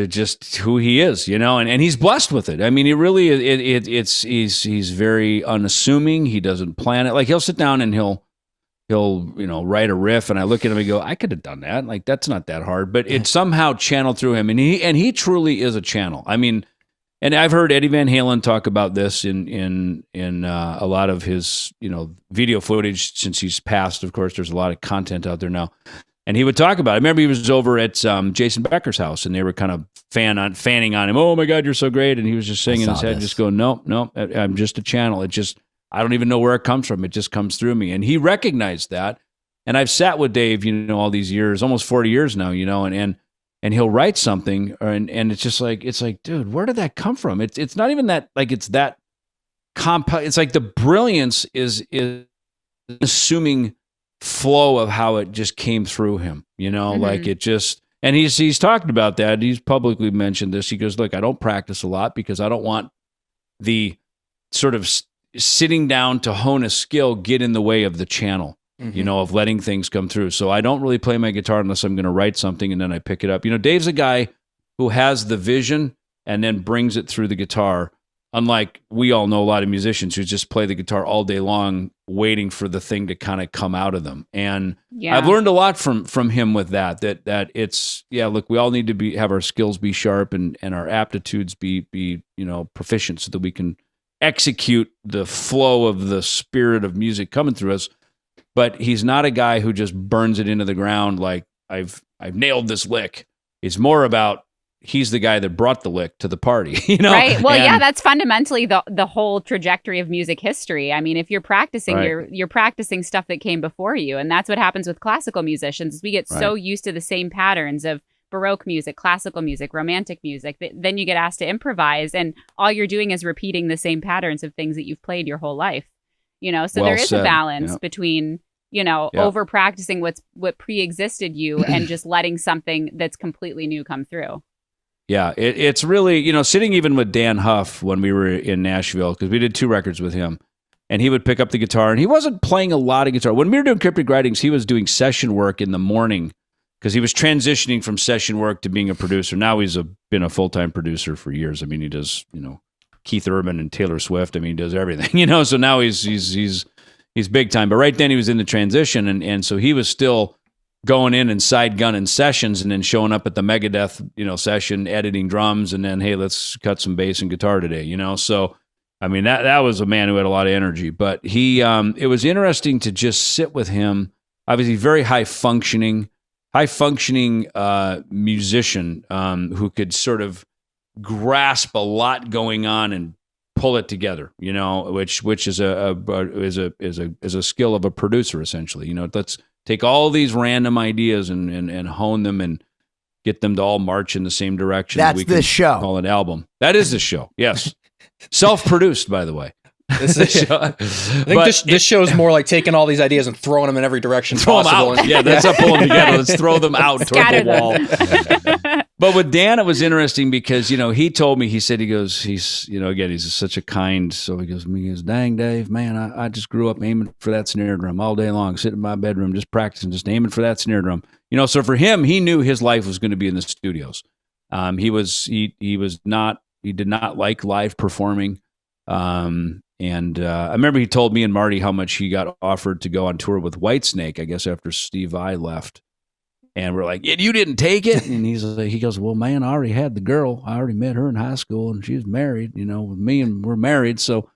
just who he is, and he's blessed with it. I mean, he really he's very unassuming. He doesn't plan it. Like he'll sit down and he'll write a riff, and I look at him and go, I could have done that. Like that's not that hard, but it's somehow channeled through him, and he truly is a channel. I mean, and I've heard Eddie Van Halen talk about this in a lot of his video footage since he's passed. Of course, there's a lot of content out there now, and he would talk about it. I remember he was over at Jason Becker's house, and they were kind of fanning on him. Oh my God, you're so great, and he was just singing in his head, just going, no, I'm just a channel. It just I don't even know where it comes from. It just comes through me. And he recognized that. And I've sat with Dave, all these years, almost 40 years now, and he'll write something and it's just like, dude, where did that come from? It's not even that, like, it's that compact. It's like the brilliance is assuming flow of how it just came through him, like it just, and he's talked about that. He's publicly mentioned this. He goes, look, I don't practice a lot because I don't want the sort of sitting down to hone a skill get in the way of the channel, of letting things come through. So I don't really play my guitar unless I'm going to write something and then I pick it up. Dave's a guy who has the vision and then brings it through the guitar. Unlike we all know a lot of musicians who just play the guitar all day long, waiting for the thing to kind of come out of them. And I've learned a lot from him with that it's, look, we all need to have our skills be sharp and our aptitudes be proficient so that we can execute the flow of the spirit of music coming through us. But he's not a guy who just burns it into the ground like I've nailed this lick. It's more about he's the guy that brought the lick to the party, Right. Well, that's fundamentally the whole trajectory of music history. I mean, if you're practicing, you're practicing stuff that came before you. And that's what happens with classical musicians. We get so used to the same patterns of Baroque music, classical music, romantic music, then you get asked to improvise, and all you're doing is repeating the same patterns of things that you've played your whole life. So there is a balance between, over practicing what pre-existed you and just letting something that's completely new come through. Yeah, it's really, sitting even with Dan Huff when we were in Nashville, because we did 2 records with him, and he would pick up the guitar, and he wasn't playing a lot of guitar. When we were doing Cryptic Writings, he was doing session work in the morning, because he was transitioning from session work to being a producer. Now he's been a full-time producer for years. I mean, he does, Keith Urban and Taylor Swift. I mean, he does everything, So now he's big time. But right then he was in the transition, and so he was still going in and side gunning sessions, and then showing up at the Megadeth, session, editing drums, and then, hey, let's cut some bass and guitar today, So, I mean, that was a man who had a lot of energy. But he, it was interesting to just sit with him. Obviously, very high functioning musician who could sort of grasp a lot going on and pull it together, which is a skill of a producer essentially. Let's take all these random ideas and hone them and get them to all march in the same direction. That's the show. Call an album. That is the show. Yes, self-produced, by the way. I think this show is more like taking all these ideas and throwing them in every direction possible. Yeah, that's not pulling them together. Let's throw them out toward the wall. But with Dan, it was interesting because, he told me, he's, again, he's such a kind, so he goes, dang, Dave, man, I just grew up aiming for that snare drum all day long, sitting in my bedroom, just practicing, just aiming for that snare drum. So for him, he knew his life was going to be in the studios. He did not like live performing. And I remember he told me and Marty how much he got offered to go on tour with Whitesnake, I guess, after Steve Vai left. And we're like, you didn't take it? And he goes, well, man, I already had the girl. I already met her in high school, and she was married, with me, and we're married. So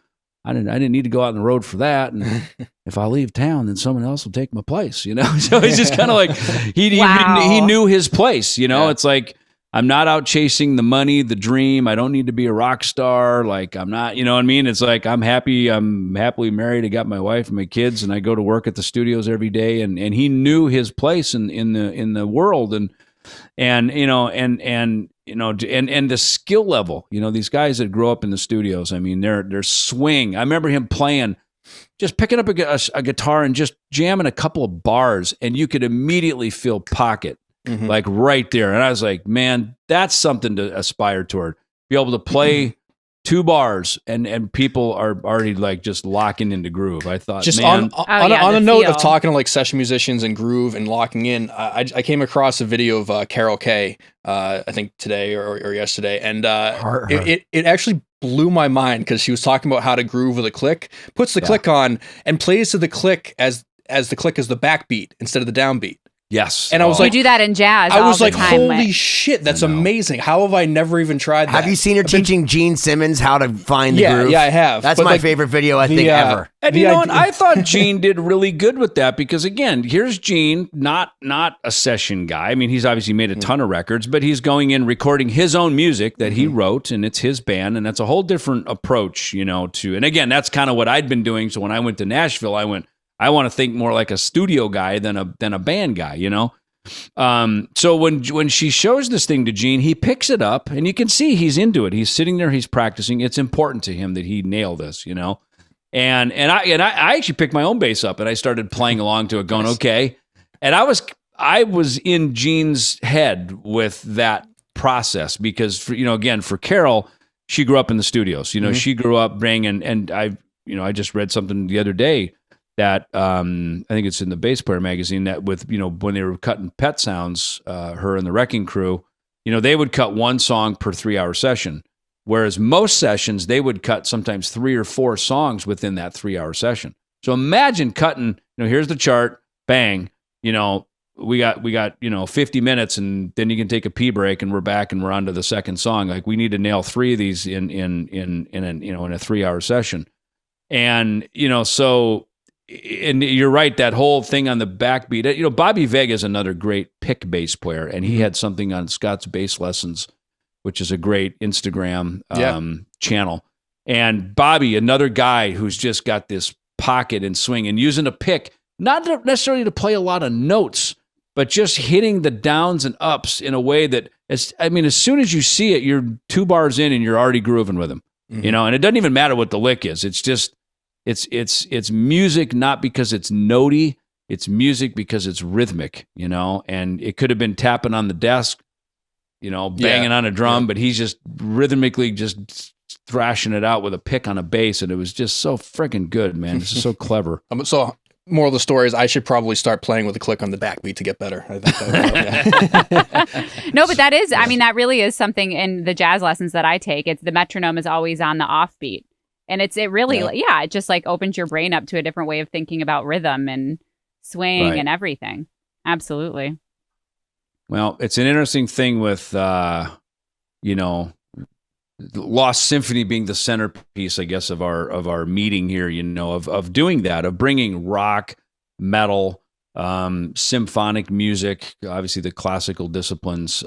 I didn't need to go out on the road for that. And if I leave town, then someone else will take my place, So he's just kind of like, he knew his place, It's like, I'm not out chasing the money, the dream. I don't need to be a rock star. Like, I'm not, you know what I mean? It's like, I'm happy. I'm happily married. I got my wife and my kids, and I go to work at the studios every day. And he knew his place in the world. And And the skill level, these guys that grow up in the studios, I mean, their swing. I remember him just picking up a guitar and just jamming a couple of bars, and you could immediately feel pocket, like right there. And I was like, man, that's something to aspire toward. Be able to play 2 bars and people are already like just locking into groove. I thought, just man, on a note of talking to like session musicians and groove and locking in, I came across a video of Carol Kay, I think today or yesterday, and it actually blew my mind because she was talking about how to groove with a click, puts the click on and plays to the click as the click is the backbeat instead of the downbeat. Yes. And I was like, you do that in jazz. I was like, holy shit, that's amazing. How have I never even tried that? Have you seen her teaching Gene Simmons how to find the groove? Yeah, I have. That's my favorite video, I think, ever. And you know what? I thought Gene did really good with that because, again, here's Gene, not a session guy. I mean, he's obviously made a ton of records, but he's going in recording his own music that he wrote, and it's his band, and that's a whole different approach, to. And again, that's kind of what I'd been doing. So when I went to Nashville, I want to think more like a studio guy than a band guy, So when she shows this thing to Gene, he picks it up and you can see he's into it. He's sitting there, he's practicing. It's important to him that he nail this, And I actually picked my own bass up and I started playing along to it, going, okay. And I was in Gene's head with that process because for Carol, she grew up in the studios. She grew up bringing, and I just read something the other day that I think it's in the Bass Player magazine that with, when they were cutting Pet Sounds, her and the Wrecking Crew, they would cut 1 song per 3-hour session. Whereas most sessions, they would cut sometimes 3 or 4 songs within that 3-hour session. So imagine cutting, here's the chart, bang, we got 50 minutes and then you can take a pee break and we're back and we're on to the second song. Like we need to nail 3 of these in a 3-hour session. And, so, and you're right, that whole thing on the backbeat, Bobby Vega is another great pick bass player, and he had something on Scott's Bass Lessons, which is a great Instagram channel. And Bobby, another guy who's just got this pocket and swing and using a pick, not necessarily to play a lot of notes, but just hitting the downs and ups in a way that, as soon as you see it, you're 2 bars in and you're already grooving with him, and it doesn't even matter what the lick is. It's just, it's music, not because it's notey. It's music because it's rhythmic, and it could have been tapping on the desk, banging on a drum, but he's just rhythmically just thrashing it out with a pick on a bass. And it was just so freaking good, man. This is so clever. So moral of the story is I should probably start playing with a click on the backbeat to get better. I think that No, but that is, that really is something in the jazz lessons that I take. It's the metronome is always on the offbeat. And it really, it just like opens your brain up to a different way of thinking about rhythm and swing and everything. Absolutely. Well, it's an interesting thing with, Lost Symphony being the centerpiece, I guess, of our meeting here, of doing that, of bringing rock, metal, symphonic music, obviously the classical disciplines,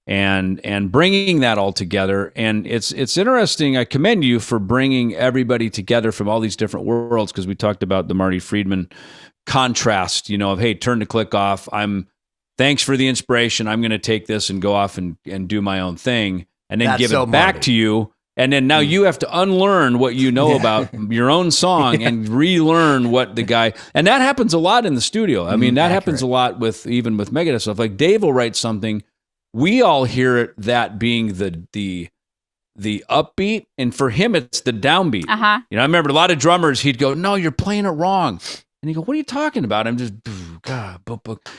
and bringing that all together. And it's interesting. I commend you for bringing everybody together from all these different worlds, because we talked about the Marty Friedman contrast, of, hey, turn the click off. Thanks for the inspiration. I'm going to take this and go off and do my own thing, and then give it back to you. And then now you have to unlearn what you know about your own song and relearn what the guy, and that happens a lot in the studio. That happens a lot even with Megadeth stuff. Like Dave will write something, we all hear it, that being the upbeat, and for him it's the downbeat. I remember a lot of drummers, he'd go, "No, you're playing it wrong," and he go, "What are you talking about?" I'm just, God,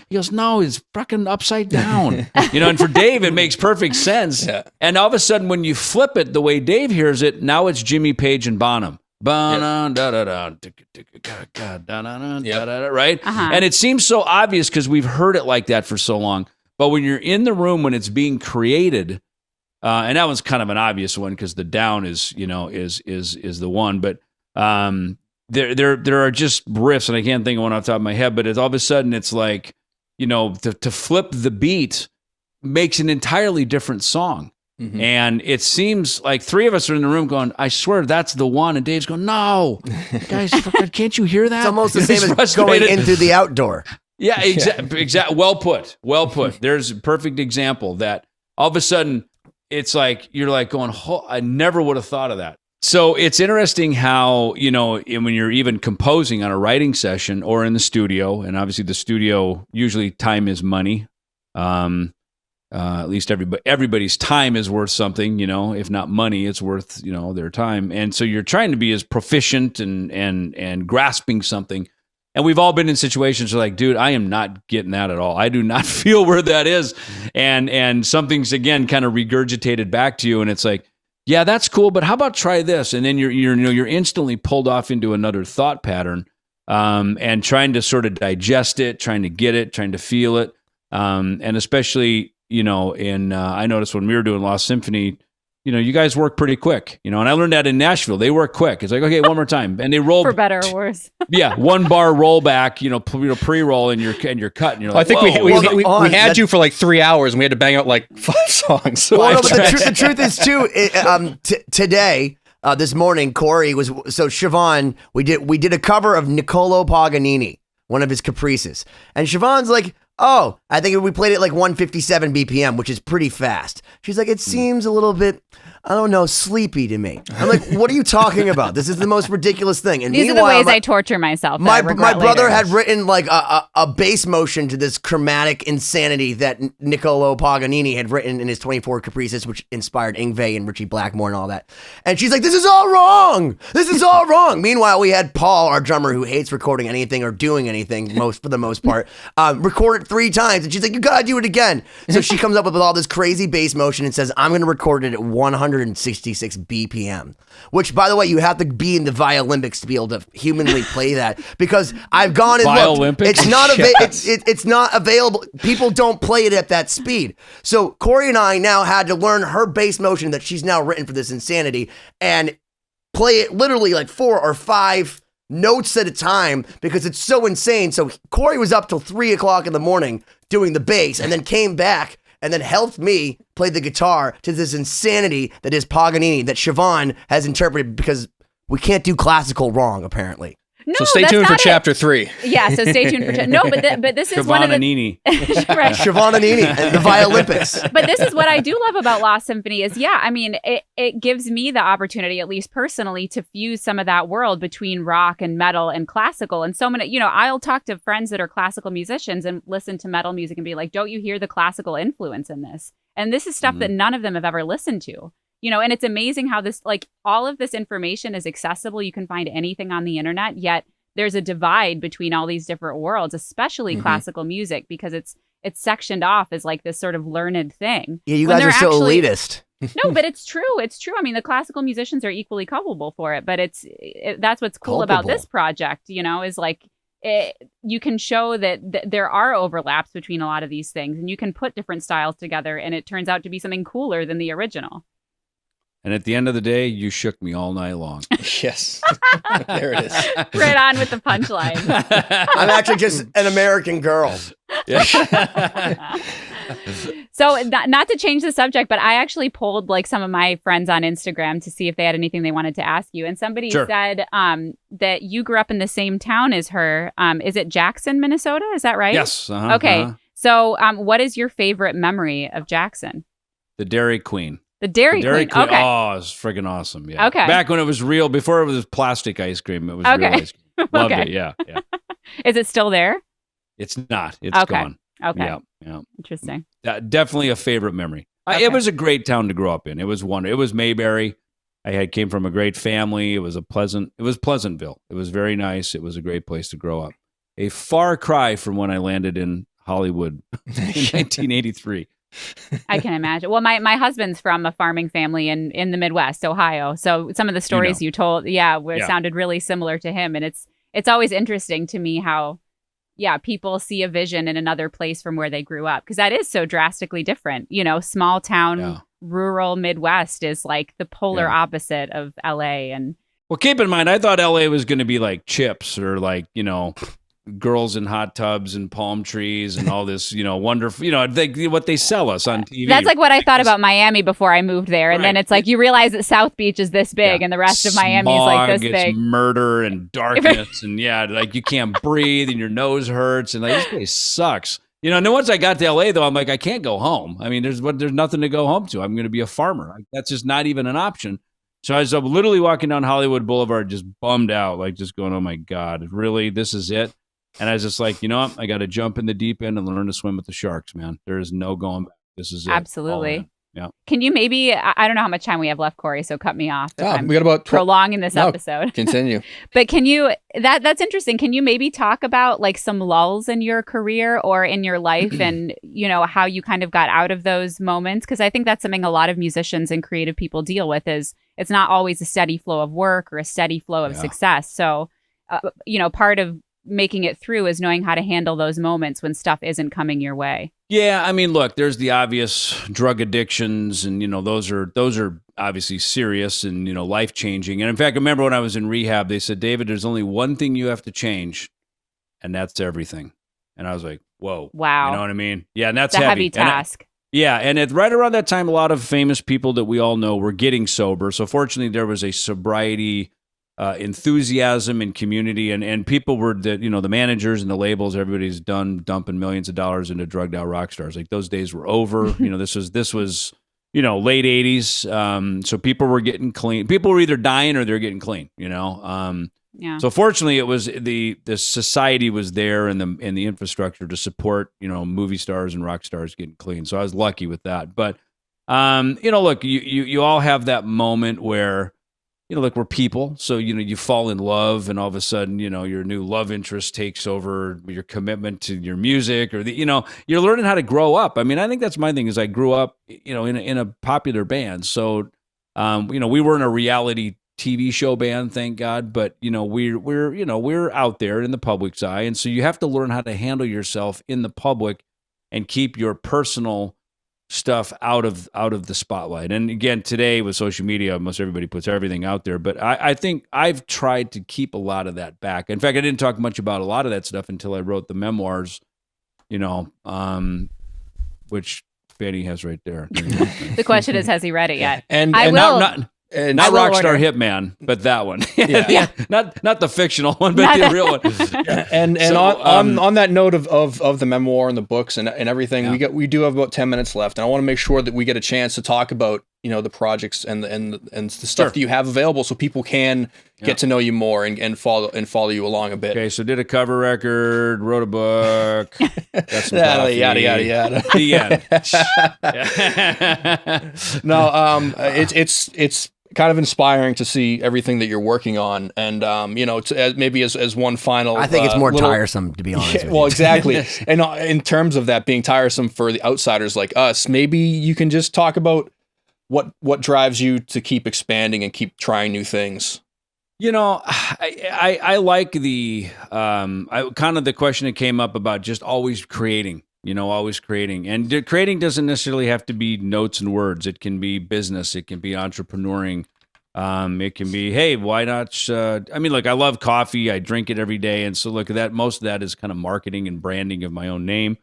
he goes, "No, it's fucking upside down." And for Dave it makes perfect sense. Yeah. And all of a sudden, when you flip it the way Dave hears it, now it's Jimmy Page and Bonham. Right? And it seems so obvious because we've heard it like that for so long. But when you're in the room when it's being created, and that one's kind of an obvious one because the down is the one, but there are just riffs, and I can't think of one off the top of my head, but it's all of a sudden it's like, to flip the beat makes an entirely different song. And it seems like 3 of us are in the room going, "I swear that's the one," and Dave's going, "No, guys, can't you hear that?" It's almost the same as going into the outdoor. Yeah, exactly. Well put. There's a perfect example that all of a sudden it's like you're like going, I never would have thought of that. So it's interesting how, when you're even composing on a writing session or in the studio, and obviously the studio, usually time is money. At least everybody's time is worth something, if not money, it's worth, their time. And so you're trying to be as proficient and grasping something. And we've all been in situations where like, dude, I am not getting that at all. I do not feel where that is. And something's, again, kind of regurgitated back to you. And it's like, yeah, that's cool, but how about try this? And then you're instantly pulled off into another thought pattern, and trying to sort of digest it, trying to get it, trying to feel it. And especially, I noticed when we were doing Lost Symphony, you guys work pretty quick, and I learned that in Nashville, they work quick. It's like, okay, one more time. And they roll for better or worse. Yeah. 1 bar rollback, pre-roll and you're cut. And you're like, I think we had you for like 3 hours and we had to bang out like 5 songs. So but the truth is too, today, this morning, Cory Siobhán, we did a cover of Niccolò Paganini, one of his caprices. And Siobhán's like, oh, I think we played it like 157 BPM, which is pretty fast. She's like, it seems a little bit, I don't know, sleepy to me. I'm like, what are you talking about? This is the most ridiculous thing. And these are the ways I torture myself. My brother had written like a bass motion to this chromatic insanity that Niccolò Paganini had written in his 24 Caprices, which inspired Yngwie and Richie Blackmore and all that. And she's like, this is all wrong. This is all wrong. Meanwhile, we had Paul, our drummer, who hates recording anything or doing anything for the most part, record it 3 times. And she's like, you gotta do it again. So she comes up with all this crazy bass motion and says, I'm going to record it at 166 BPM, which, by the way, you have to be in the Violympics to be able to humanly play that, because I've gone and looked. It's not it's not available. People don't play it at that speed. So Cory and I now had to learn her bass motion that she's now written for this insanity and play it literally like 4 or 5 notes at a time because it's so insane. So Cory was up till 3 o'clock in the morning doing the bass and then came back and then helped me play the guitar to this insanity that is Paganini that Siobhán has interpreted, because we can't do classical wrong, apparently. No, so stay tuned for chapter 3. Yeah, so stay tuned for no, but this is one of the right. Siobhán and the Violympics. But this is what I do love about Lost Symphony is, I mean, it gives me the opportunity, at least personally, to fuse some of that world between rock and metal and classical. And so many, I'll talk to friends that are classical musicians and listen to metal music and be like, don't you hear the classical influence in this? And this is stuff that none of them have ever listened to. And it's amazing how this, like, all of this information is accessible. You can find anything on the internet, yet there's a divide between all these different worlds, especially classical music, because it's sectioned off as like this sort of learned thing. Yeah, you guys are so elitist. No, but it's true. It's true. I mean, the classical musicians are equally culpable for it, but that's what's cool about this project, is like, you can show that there are overlaps between a lot of these things, and you can put different styles together, and it turns out to be something cooler than the original. And at the end of the day, you shook me all night long. Yes. There it is. Right on with the punchline. I'm actually just an American girl. So not to change the subject, but I actually polled like some of my friends on Instagram to see if they had anything they wanted to ask you. And somebody said that you grew up in the same town as her. Is it Jackson, Minnesota? Is that right? Yes. Okay. So what is your favorite memory of Jackson? The Dairy Queen. The Dairy Queen. Okay. Oh, it's friggin' awesome. Yeah. Okay. Back when it was real, before it was plastic ice cream, it was real ice cream. Loved it. Yeah. Is it still there? It's not. It's gone. Okay. Yeah. Interesting. Definitely a favorite memory. Okay. It was a great town to grow up in. It was wonderful. It was Mayberry. I came from a great family. It was Pleasantville. It was very nice. It was a great place to grow up. A far cry from when I landed in Hollywood in 1983. I can imagine. Well, my husband's from a farming family in the Midwest, Ohio. So some of the stories you told, sounded really similar to him. And it's always interesting to me how, people see a vision in another place from where they grew up, because that is so drastically different. Small town, rural Midwest is like the polar opposite of LA. And well, keep in mind, I thought LA was going to be like Chips or like, girls in hot tubs and palm trees and all this, wonderful, what they sell us on TV. That's like what I thought about Miami before I moved there. And then it's like you realize that South Beach is this big and the rest of Miami is like this big. Murder and darkness and like you can't breathe and your nose hurts and like this place sucks. And then once I got to LA though, I'm like, I can't go home. I mean, there's nothing to go home to. I'm going to be a farmer. Like, that's just not even an option. So I was literally walking down Hollywood Boulevard, just bummed out, like just going, oh my God, really? This is it? And I was just like, you know what? I got to jump in the deep end and learn to swim with the sharks, man. There is no going back. This is it. Absolutely. Yeah. Can you maybe, I don't know how much time we have left, Cory, so cut me off. Yeah, we got about prolonging this episode. Continue. But can you, that's interesting. Can you maybe talk about like some lulls in your career or in your life and, how you kind of got out of those moments? Because I think that's something a lot of musicians and creative people deal with is it's not always a steady flow of work or a steady flow of success. So, part of making it through is knowing how to handle those moments when stuff isn't coming your way. Yeah, I mean, look, there's the obvious drug addictions, and those are obviously serious and life changing. And in fact, I remember when I was in rehab, they said, David, there's only one thing you have to change, and that's everything. And I was like, whoa, wow, you know what I mean? Yeah, and that's a heavy task. And right around that time, a lot of famous people that we all know were getting sober. So fortunately, there was a sobriety enthusiasm and community, and people were the managers and the labels. Everybody's done dumping millions of dollars into drugged out rock stars. Like those days were over. This was late 80s. So people were getting clean. People were either dying or they're getting clean. So fortunately, it was the society was there and the infrastructure to support movie stars and rock stars getting clean. So I was lucky with that. But look, you all have that moment where. Like we're people. So, you fall in love and all of a sudden, your new love interest takes over your commitment to your music or you're learning how to grow up. I mean, I think that's my thing is I grew up, in a popular band. So, we weren't a reality TV show band, thank God, but, we're out there in the public's eye. And so you have to learn how to handle yourself in the public and keep your personal stuff out of the spotlight. And again, today with social media, almost everybody puts everything out there. But I think I've tried to keep a lot of that back. In fact, I didn't talk much about a lot of that stuff until I wrote the memoirs, which Benny has right there. The question is, has he read it yet? And I will. Not Rockstar Hitman, but that one. Yeah. Not the fictional one, but the real one. And so, on that note of the memoir and the books and everything, we do have about 10 minutes left, and I want to make sure that we get a chance to talk about the projects and the stuff that you have available, so people can get to know you more and follow you along a bit. Okay, so did a cover record, wrote a book, got some coffee, yada yada yada. The end. No, it's kind of inspiring to see everything that you're working on, and maybe as one final. I think it's more tiresome, to be honest. Yeah, well, exactly. And in terms of that being tiresome for the outsiders like us, maybe you can just talk about what drives you to keep expanding and keep trying new things. I like the kind of the question that came up about just always creating. Always creating. And creating doesn't necessarily have to be notes and words. It can be business. It can be entrepreneuring. It can be, hey, why not? Look, I love coffee. I drink it every day. And so look at that. Most of that is kind of marketing and branding of my own name.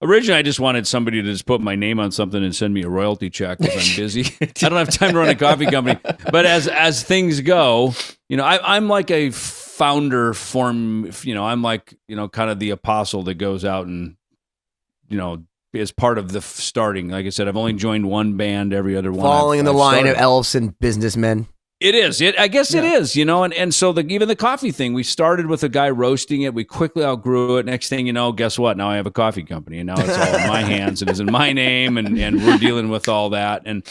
Originally, I just wanted somebody to just put my name on something and send me a royalty check because I'm busy. I don't have time to run a coffee company. But as things go, I'm like a founder form. I'm like, kind of the apostle that goes out and, as part of the starting. Like I said, I've only joined one band. Every other one following in the line of Ellefson businessmen. It is. I guess it is. And so even the coffee thing, we started with a guy roasting it. We quickly outgrew it. Next thing you know, guess what? Now I have a coffee company, and now it's all in my hands. It is in my name, and we're dealing with all that. And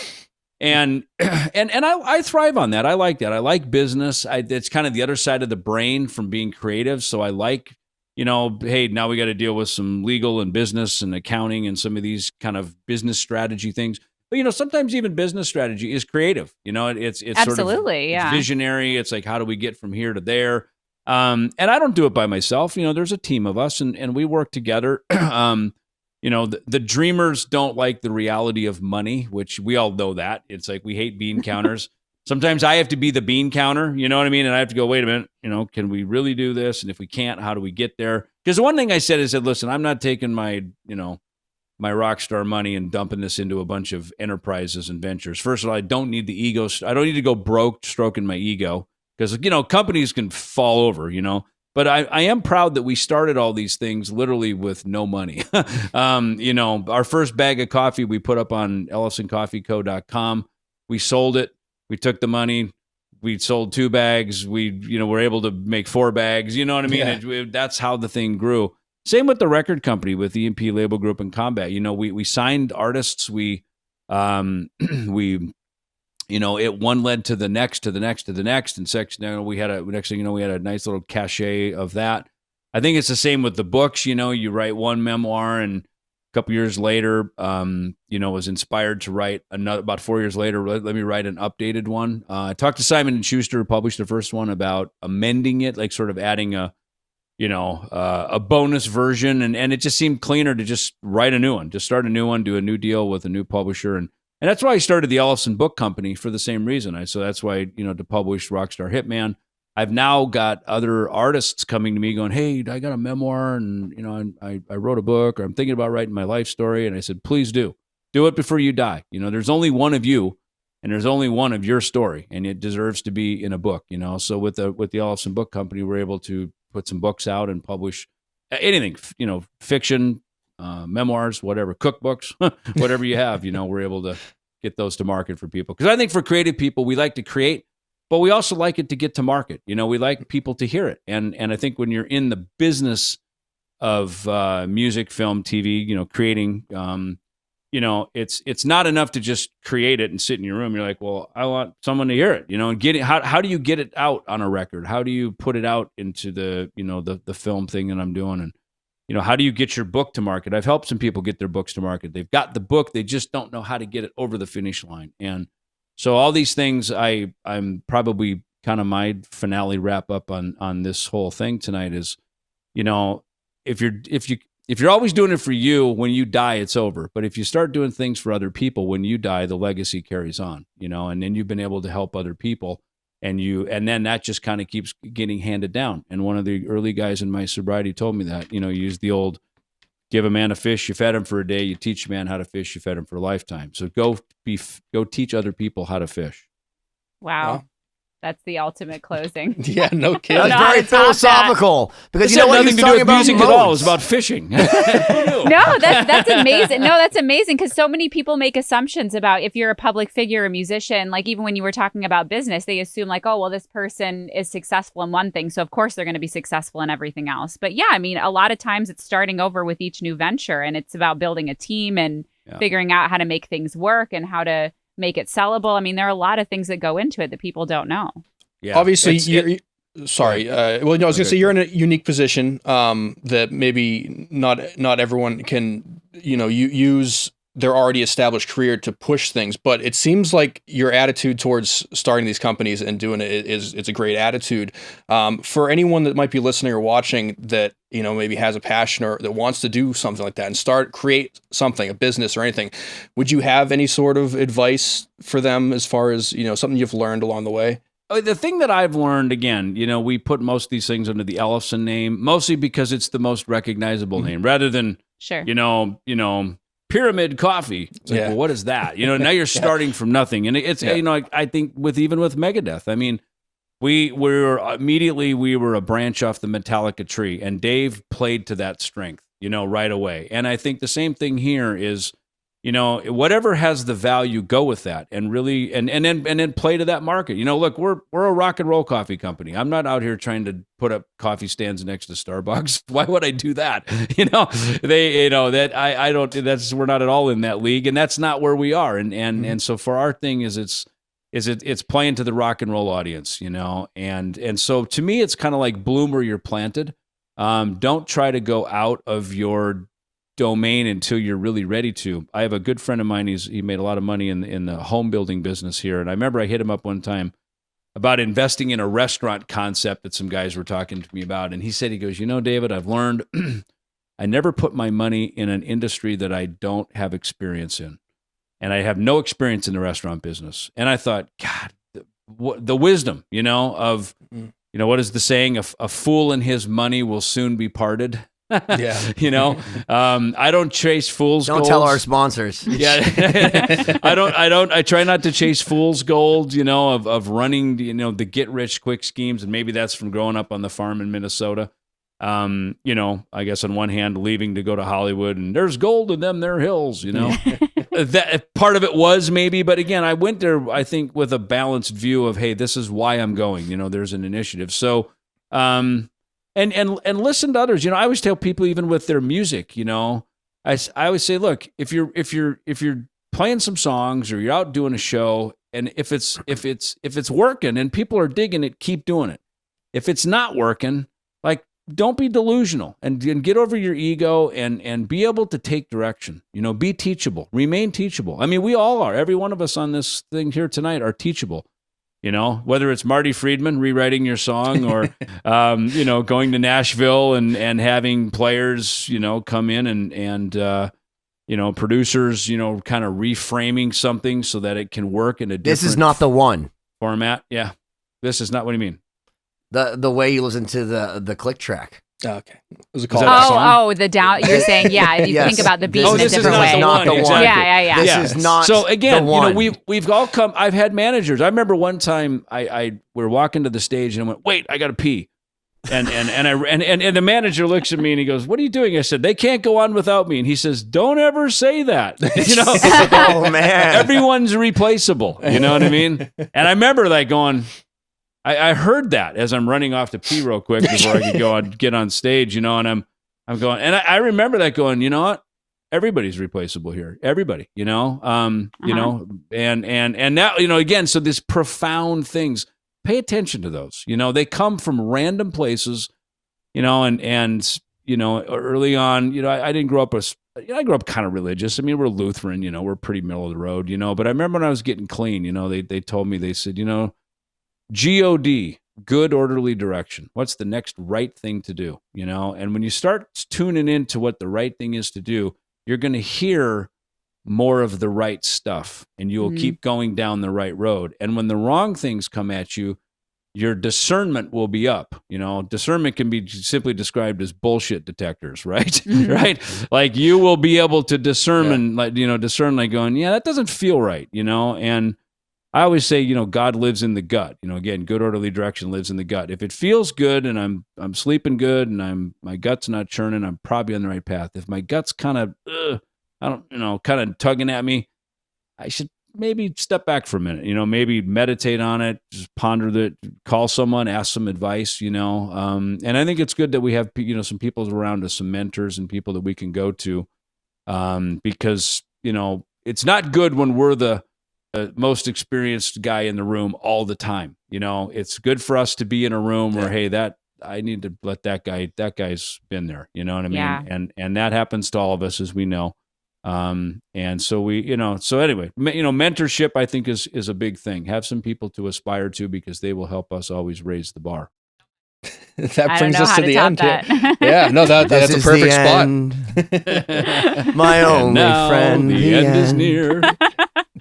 I thrive on that. I like that. I like business. It's kind of the other side of the brain from being creative. So I like. Hey, now we got to deal with some legal and business and accounting and some of these kind of business strategy things. But, sometimes even business strategy is creative. It's absolutely, sort of visionary. It's like, how do we get from here to there? And I don't do it by myself. There's a team of us and we work together. The dreamers don't like the reality of money, which we all know that. It's like we hate bean counters. Sometimes I have to be the bean counter, you know what I mean? And I have to go, wait a minute, can we really do this? And if we can't, how do we get there? Because the one thing I said is, listen, I'm not taking my rock star money and dumping this into a bunch of enterprises and ventures. First of all, I don't need the ego. I don't need to go broke stroking my ego because, companies can fall over, But I am proud that we started all these things literally with no money. Our first bag of coffee we put up on EllefsonCoffeeCo.com. We sold it. We took the money. We sold 2 bags. We, were able to make 4 bags. You know what I mean? Yeah. That's how the thing grew. Same with the record company, with EMP Label Group and Combat. We signed artists. It one led to the next, and section. We had a nice little cachet of that. I think it's the same with the books. You write one memoir, and a couple years later, was inspired to write another. About 4 years later, let me write an updated one. I talked to Simon & Schuster, who published the first one, about amending it, like sort of adding a bonus version, and it just seemed cleaner to just write a new one, just start a new one, do a new deal with a new publisher, and that's why I started the Ellefson Book Company, for the same reason. So that's why, to publish Rockstar Hitman. I've now got other artists coming to me going, hey, I got a memoir, and I wrote a book, or I'm thinking about writing my life story, and I said, please do it before you die. There's only one of you, and there's only one of your story, and it deserves to be in a book. So with the Ellefson Book Company, we're able to put some books out and publish anything, fiction, memoirs, whatever, cookbooks, whatever you have, we're able to get those to market for people. Because I think for creative people, we like to create, but we also like it to get to market. We like people to hear it. And I think when you're in the business of music, film, TV, creating, it's not enough to just create it and sit in your room. You're like, well, I want someone to hear it, and get it. How do you get it out on a record? How do you put it out into the film thing that I'm doing? And, how do you get your book to market? I've helped some people get their books to market. They've got the book. They just don't know how to get it over the finish line. And so all these things, I'm probably kind of my finale wrap up on this whole thing tonight is, if you're always doing it for you, when you die, it's over. But if you start doing things for other people, when you die, the legacy carries on, and then you've been able to help other people, and then that just kind of keeps getting handed down. And one of the early guys in my sobriety told me that, use the old, give a man a fish, you fed him for a day, you teach a man how to fish, you fed him for a lifetime. So go teach other people how to fish. Wow. That's the ultimate closing. Yeah, no kidding. That's very philosophical. Because you know what he's talking about music at all. It was about fishing. No, that's amazing. No, that's amazing, because so many people make assumptions about if you're a public figure, a musician, like even when you were talking about business, they assume like, oh, well, this person is successful in one thing, so of course they're going to be successful in everything else. But yeah, I mean, a lot of times it's starting over with each new venture, and it's about building a team and figuring out how to make things work and how to make it sellable. I mean, there are a lot of things that go into it that people don't know. Yeah. Obviously, sorry. I was going to say you're in a unique position that maybe not everyone can, use their already established career to push things. But it seems like your attitude towards starting these companies and doing it it's a great attitude. For anyone that might be listening or watching that, maybe has a passion or that wants to do something like that and create something, a business or anything, would you have any sort of advice for them as far as, something you've learned along the way? The thing that I've learned, again, we put most of these things under the Ellefson name, mostly because it's the most recognizable name, rather than, Pyramid Coffee. It's like, well, what is that? Now you're starting from nothing. And it's, I think with Megadeth, I mean, we were a branch off the Metallica tree, and Dave played to that strength, right away. And I think the same thing here is, whatever has the value, go with that, and really, and then play to that market. Look, we're a rock and roll coffee company. I'm not out here trying to put up coffee stands next to Starbucks. Why would I do that? We're not at all in that league, and that's not where we are. And so for our thing it's playing to the rock and roll audience, and so to me, it's kind of like bloom where you're planted. Don't try to go out of your domain until you're really ready to. I have a good friend of mine. He made a lot of money in the home building business here. And I remember I hit him up one time about investing in a restaurant concept that some guys were talking to me about. And he goes, David, I've learned I never put my money in an industry that I don't have experience in. And I have no experience in the restaurant business. And I thought, God, the wisdom, of, what is the saying? A fool and his money will soon be parted. Yeah. You know, I don't chase fool's gold. Don't tell our sponsors. Yeah. I try not to chase fool's gold, you know, of running, you know, the get rich quick schemes. And maybe that's from growing up on the farm in Minnesota. You know, I guess on one hand, leaving to go to Hollywood and there's gold in them there hills, you know. That part of it was maybe, but again, I went there, I think, with a balanced view of, hey, this is why I'm going. You know, there's an initiative. So, and listen to others. You know, I always tell people, even with their music, you know, I always say, look, if you're playing some songs or you're out doing a show, and if it's working and people are digging it, keep doing it. If it's not working, like, don't be delusional and get over your ego and be able to take direction. You know, be teachable, remain teachable. I mean, we all are. Every one of us on this thing here tonight are teachable. You know, whether it's Marty Friedman rewriting your song or, you know, going to Nashville and having players, you know, come in and you know, producers, you know, kind of reframing something so that it can work in a different. This is not the one format. Yeah. This is not. What do you mean? The way you listen to the click track. Okay. Was it called the down. You're saying, yeah, you Yes. think about the beat in a this is different way. not the one. Exactly. Yeah. This is not So again, the one. you know, we've all come. I've had managers. I remember one time we were walking to the stage and I went, "Wait, I got to pee." And the manager looks at me and he goes, "What are you doing?" I said, "They can't go on without me." And he says, "Don't ever say that." You know, Oh man. everyone's replaceable. You know what I mean? And I remember like going, I heard that as I'm running off to pee real quick before I could go and get on stage, you know, and I'm going, and I remember that going, you know what? Everybody's replaceable here. Everybody, you know, you know, and now, you know, again, so these profound things, pay attention to those, you know, they come from random places, you know, and, you know, early on, you know, I didn't grow up I grew up kind of religious. I mean, we're Lutheran, you know, we're pretty middle of the road, you know, but I remember when I was getting clean, you know, they told me, they said, you know, GOD, good orderly direction. What's the next right thing to do? You know, and when you start tuning into what the right thing is to do, you're going to hear more of the right stuff and you will keep going down the right road. And when the wrong things come at you, your discernment will be up. You know, discernment can be simply described as bullshit detectors, right? Right? Like you will be able to discern, like, you know, discern like going, yeah, that doesn't feel right, you know, and I always say, you know, God lives in the gut. You know, again, good orderly direction lives in the gut. If it feels good and I'm sleeping good and my gut's not churning, I'm probably on the right path. If my gut's kind of, kind of tugging at me, I should maybe step back for a minute. You know, maybe meditate on it, just ponder that, call someone, ask some advice. You know, and I think it's good that we have, you know, some people around us, some mentors and people that we can go to, because, you know, it's not good when we're the most experienced guy in the room all the time. You know, it's good for us to be in a room where, hey, I need to let that guy's been there. You know what I mean? Yeah. And that happens to all of us, as we know. And so we, you know, so anyway, you know, mentorship, I think is a big thing. Have some people to aspire to because they will help us always raise the bar. That brings us to the end. That. Yeah, no, that's a perfect spot. My only friend. The end is near.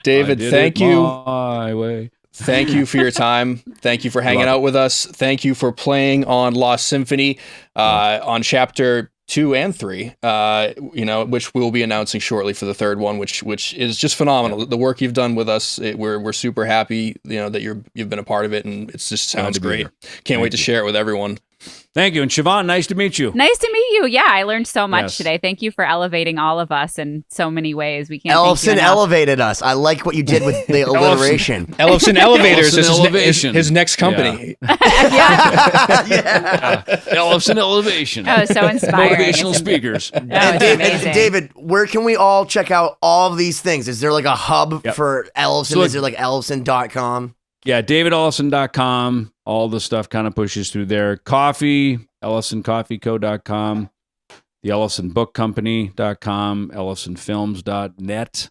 David, thank you. My way. Thank you for your time. Thank you for hanging out with us. Thank you for playing on Lost Symphony, on chapter 2 and 3, you know, which we'll be announcing shortly for the third one, which is just phenomenal. The work you've done with us, we're super happy, you know, that you've been a part of it, and it just sounds great. Can't wait to share it with everyone. Thank you. And Siobhán, nice to meet you. Nice to meet you. Yeah, I learned so much today. Thank you for elevating all of us in so many ways. We can't. Ellefson elevated us. I like what you did with the alliteration. Ellefson Elevators is his next company. Yeah. Ellefson Elevation. Oh, so inspiring. Motivational speakers. Oh, it's David, where can we all check out all of these things? Is there like a hub for Ellefson? So is there like Ellefson.com? Yeah, davidellefson.com. All the stuff kind of pushes through there. Coffee, EllefsonCoffeeCo.com, the EllefsonBookCompany.com, EllefsonFilms.net,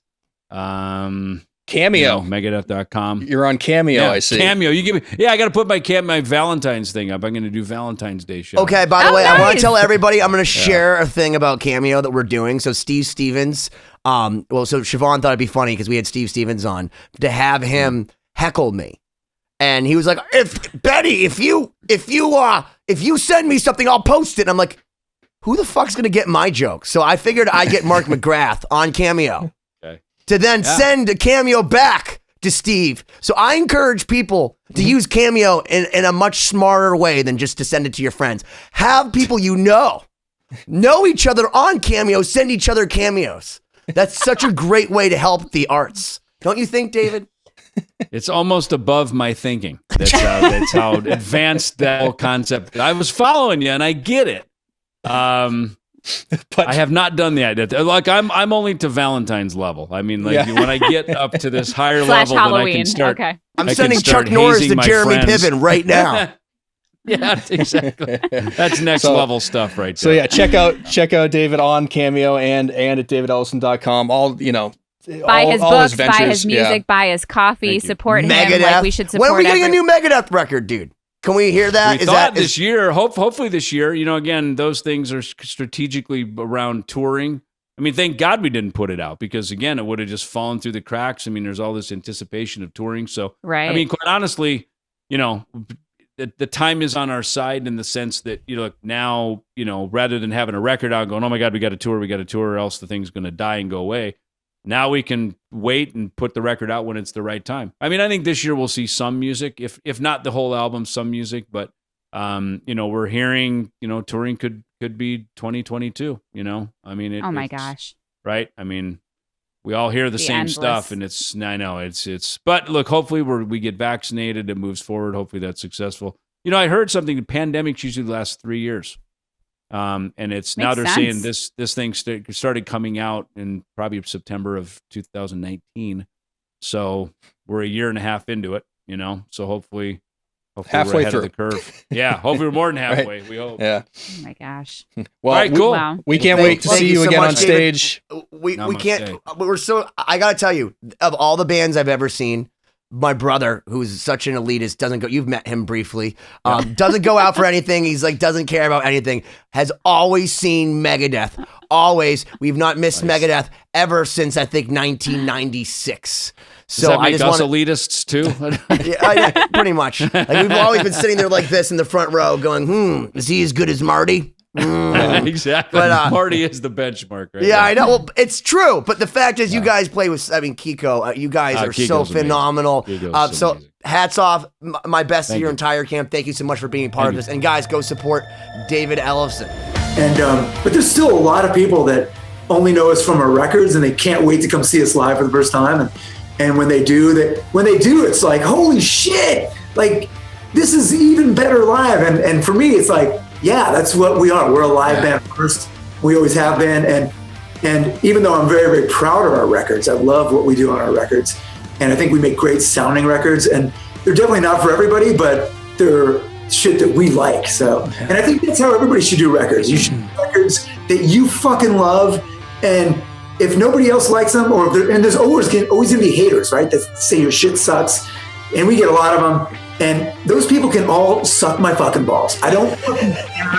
Cameo, Megadeth.com. You're on Cameo, I see. Cameo. You give me. Yeah, I got to put my Valentine's thing up. I'm going to do Valentine's Day show. Okay, by the way, nice. I want to tell everybody, I'm going to share a thing about Cameo that we're doing. So Steve Stevens, so Siobhán thought it'd be funny because we had Steve Stevens on to have him heckle me. And he was like, if you send me something, I'll post it. And I'm like, who the fuck's going to get my joke? So I figured I'd get Mark McGrath on Cameo to then send a Cameo back to Steve. So I encourage people to use Cameo in a much smarter way than just to send it to your friends. Have people know each other on Cameo, send each other cameos. That's such a great way to help the arts. Don't you think, David? It's almost above my thinking. That's how advanced that whole concept. I was following you, and I get it. But I have not done that. Like I'm only to Valentine's level. I mean, like when I get up to this higher level, Halloween. then I can start. Okay. I'm sending Chuck Norris to Jeremy Piven right now. Yeah, exactly. That's next level stuff right there. So yeah, check out David on Cameo and at davidellefson.com. All buy his books, his buy his music, buy his coffee, support Megadeth. him like we should support. When are we getting a new Megadeth record, dude? Can we hear that? We thought this year, hopefully this year, again, those things are strategically around touring. I mean, thank God we didn't put it out because, again, it would have just fallen through the cracks. I mean, there's all this anticipation of touring. So, right. I mean, quite honestly, the time is on our side in the sense that, now, rather than having a record out going, oh my God, we got a tour, or else the thing's going to die and go away. Now we can wait and put the record out when it's the right time. I mean, I think this year we'll see some music, if not the whole album, some music. But we're hearing, touring could be 2022. I mean, oh my gosh, right? I mean, we all hear the same endless stuff, and I know it's. But look, hopefully we get vaccinated, it moves forward. Hopefully that's successful. I heard something. The pandemics usually last 3 years. And it's now they're saying this thing started coming out in probably September of 2019. So we're a year and a half into it, so hopefully halfway we're ahead through of the curve. Yeah. Hopefully we're more than halfway. Right. We hope. Yeah. Oh my gosh. Well, all right, cool. We can't wait to see you again on stage. We can't, I got to tell you, of all the bands I've ever seen, my brother, who's such an elitist, doesn't go. You've met him briefly. Doesn't go out for anything. He's like doesn't care about anything. Has always seen Megadeth. Always. We've not missed Megadeth ever since I think 1996. So does that make I just us want elitists too. yeah, pretty much. Like we've always been sitting there like this in the front row, going, is he as good as Marty? Exactly. But, Marty is the benchmark, right? Yeah, I know. Well, it's true. But the fact is, you guys play with, Kiko, you guys are Kiko's so phenomenal. So amazing. hats off. My best to your entire camp. Thank you so much for being part of this. And guys, go support David Ellefson. And but there's still a lot of people that only know us from our records, and they can't wait to come see us live for the first time. And when they do, it's like, holy shit! Like this is even better live. And for me, it's like, yeah, that's what we are. We're a live band first. We always have been. And even though I'm very, very proud of our records, I love what we do on our records. And I think we make great sounding records. And they're definitely not for everybody, but they're shit that we like. So, and I think that's how everybody should do records. You should do records that you fucking love. And if nobody else likes them, and there's always gonna be haters, right? That say your shit sucks. And we get a lot of them. And those people can all suck my fucking balls. I don't fucking care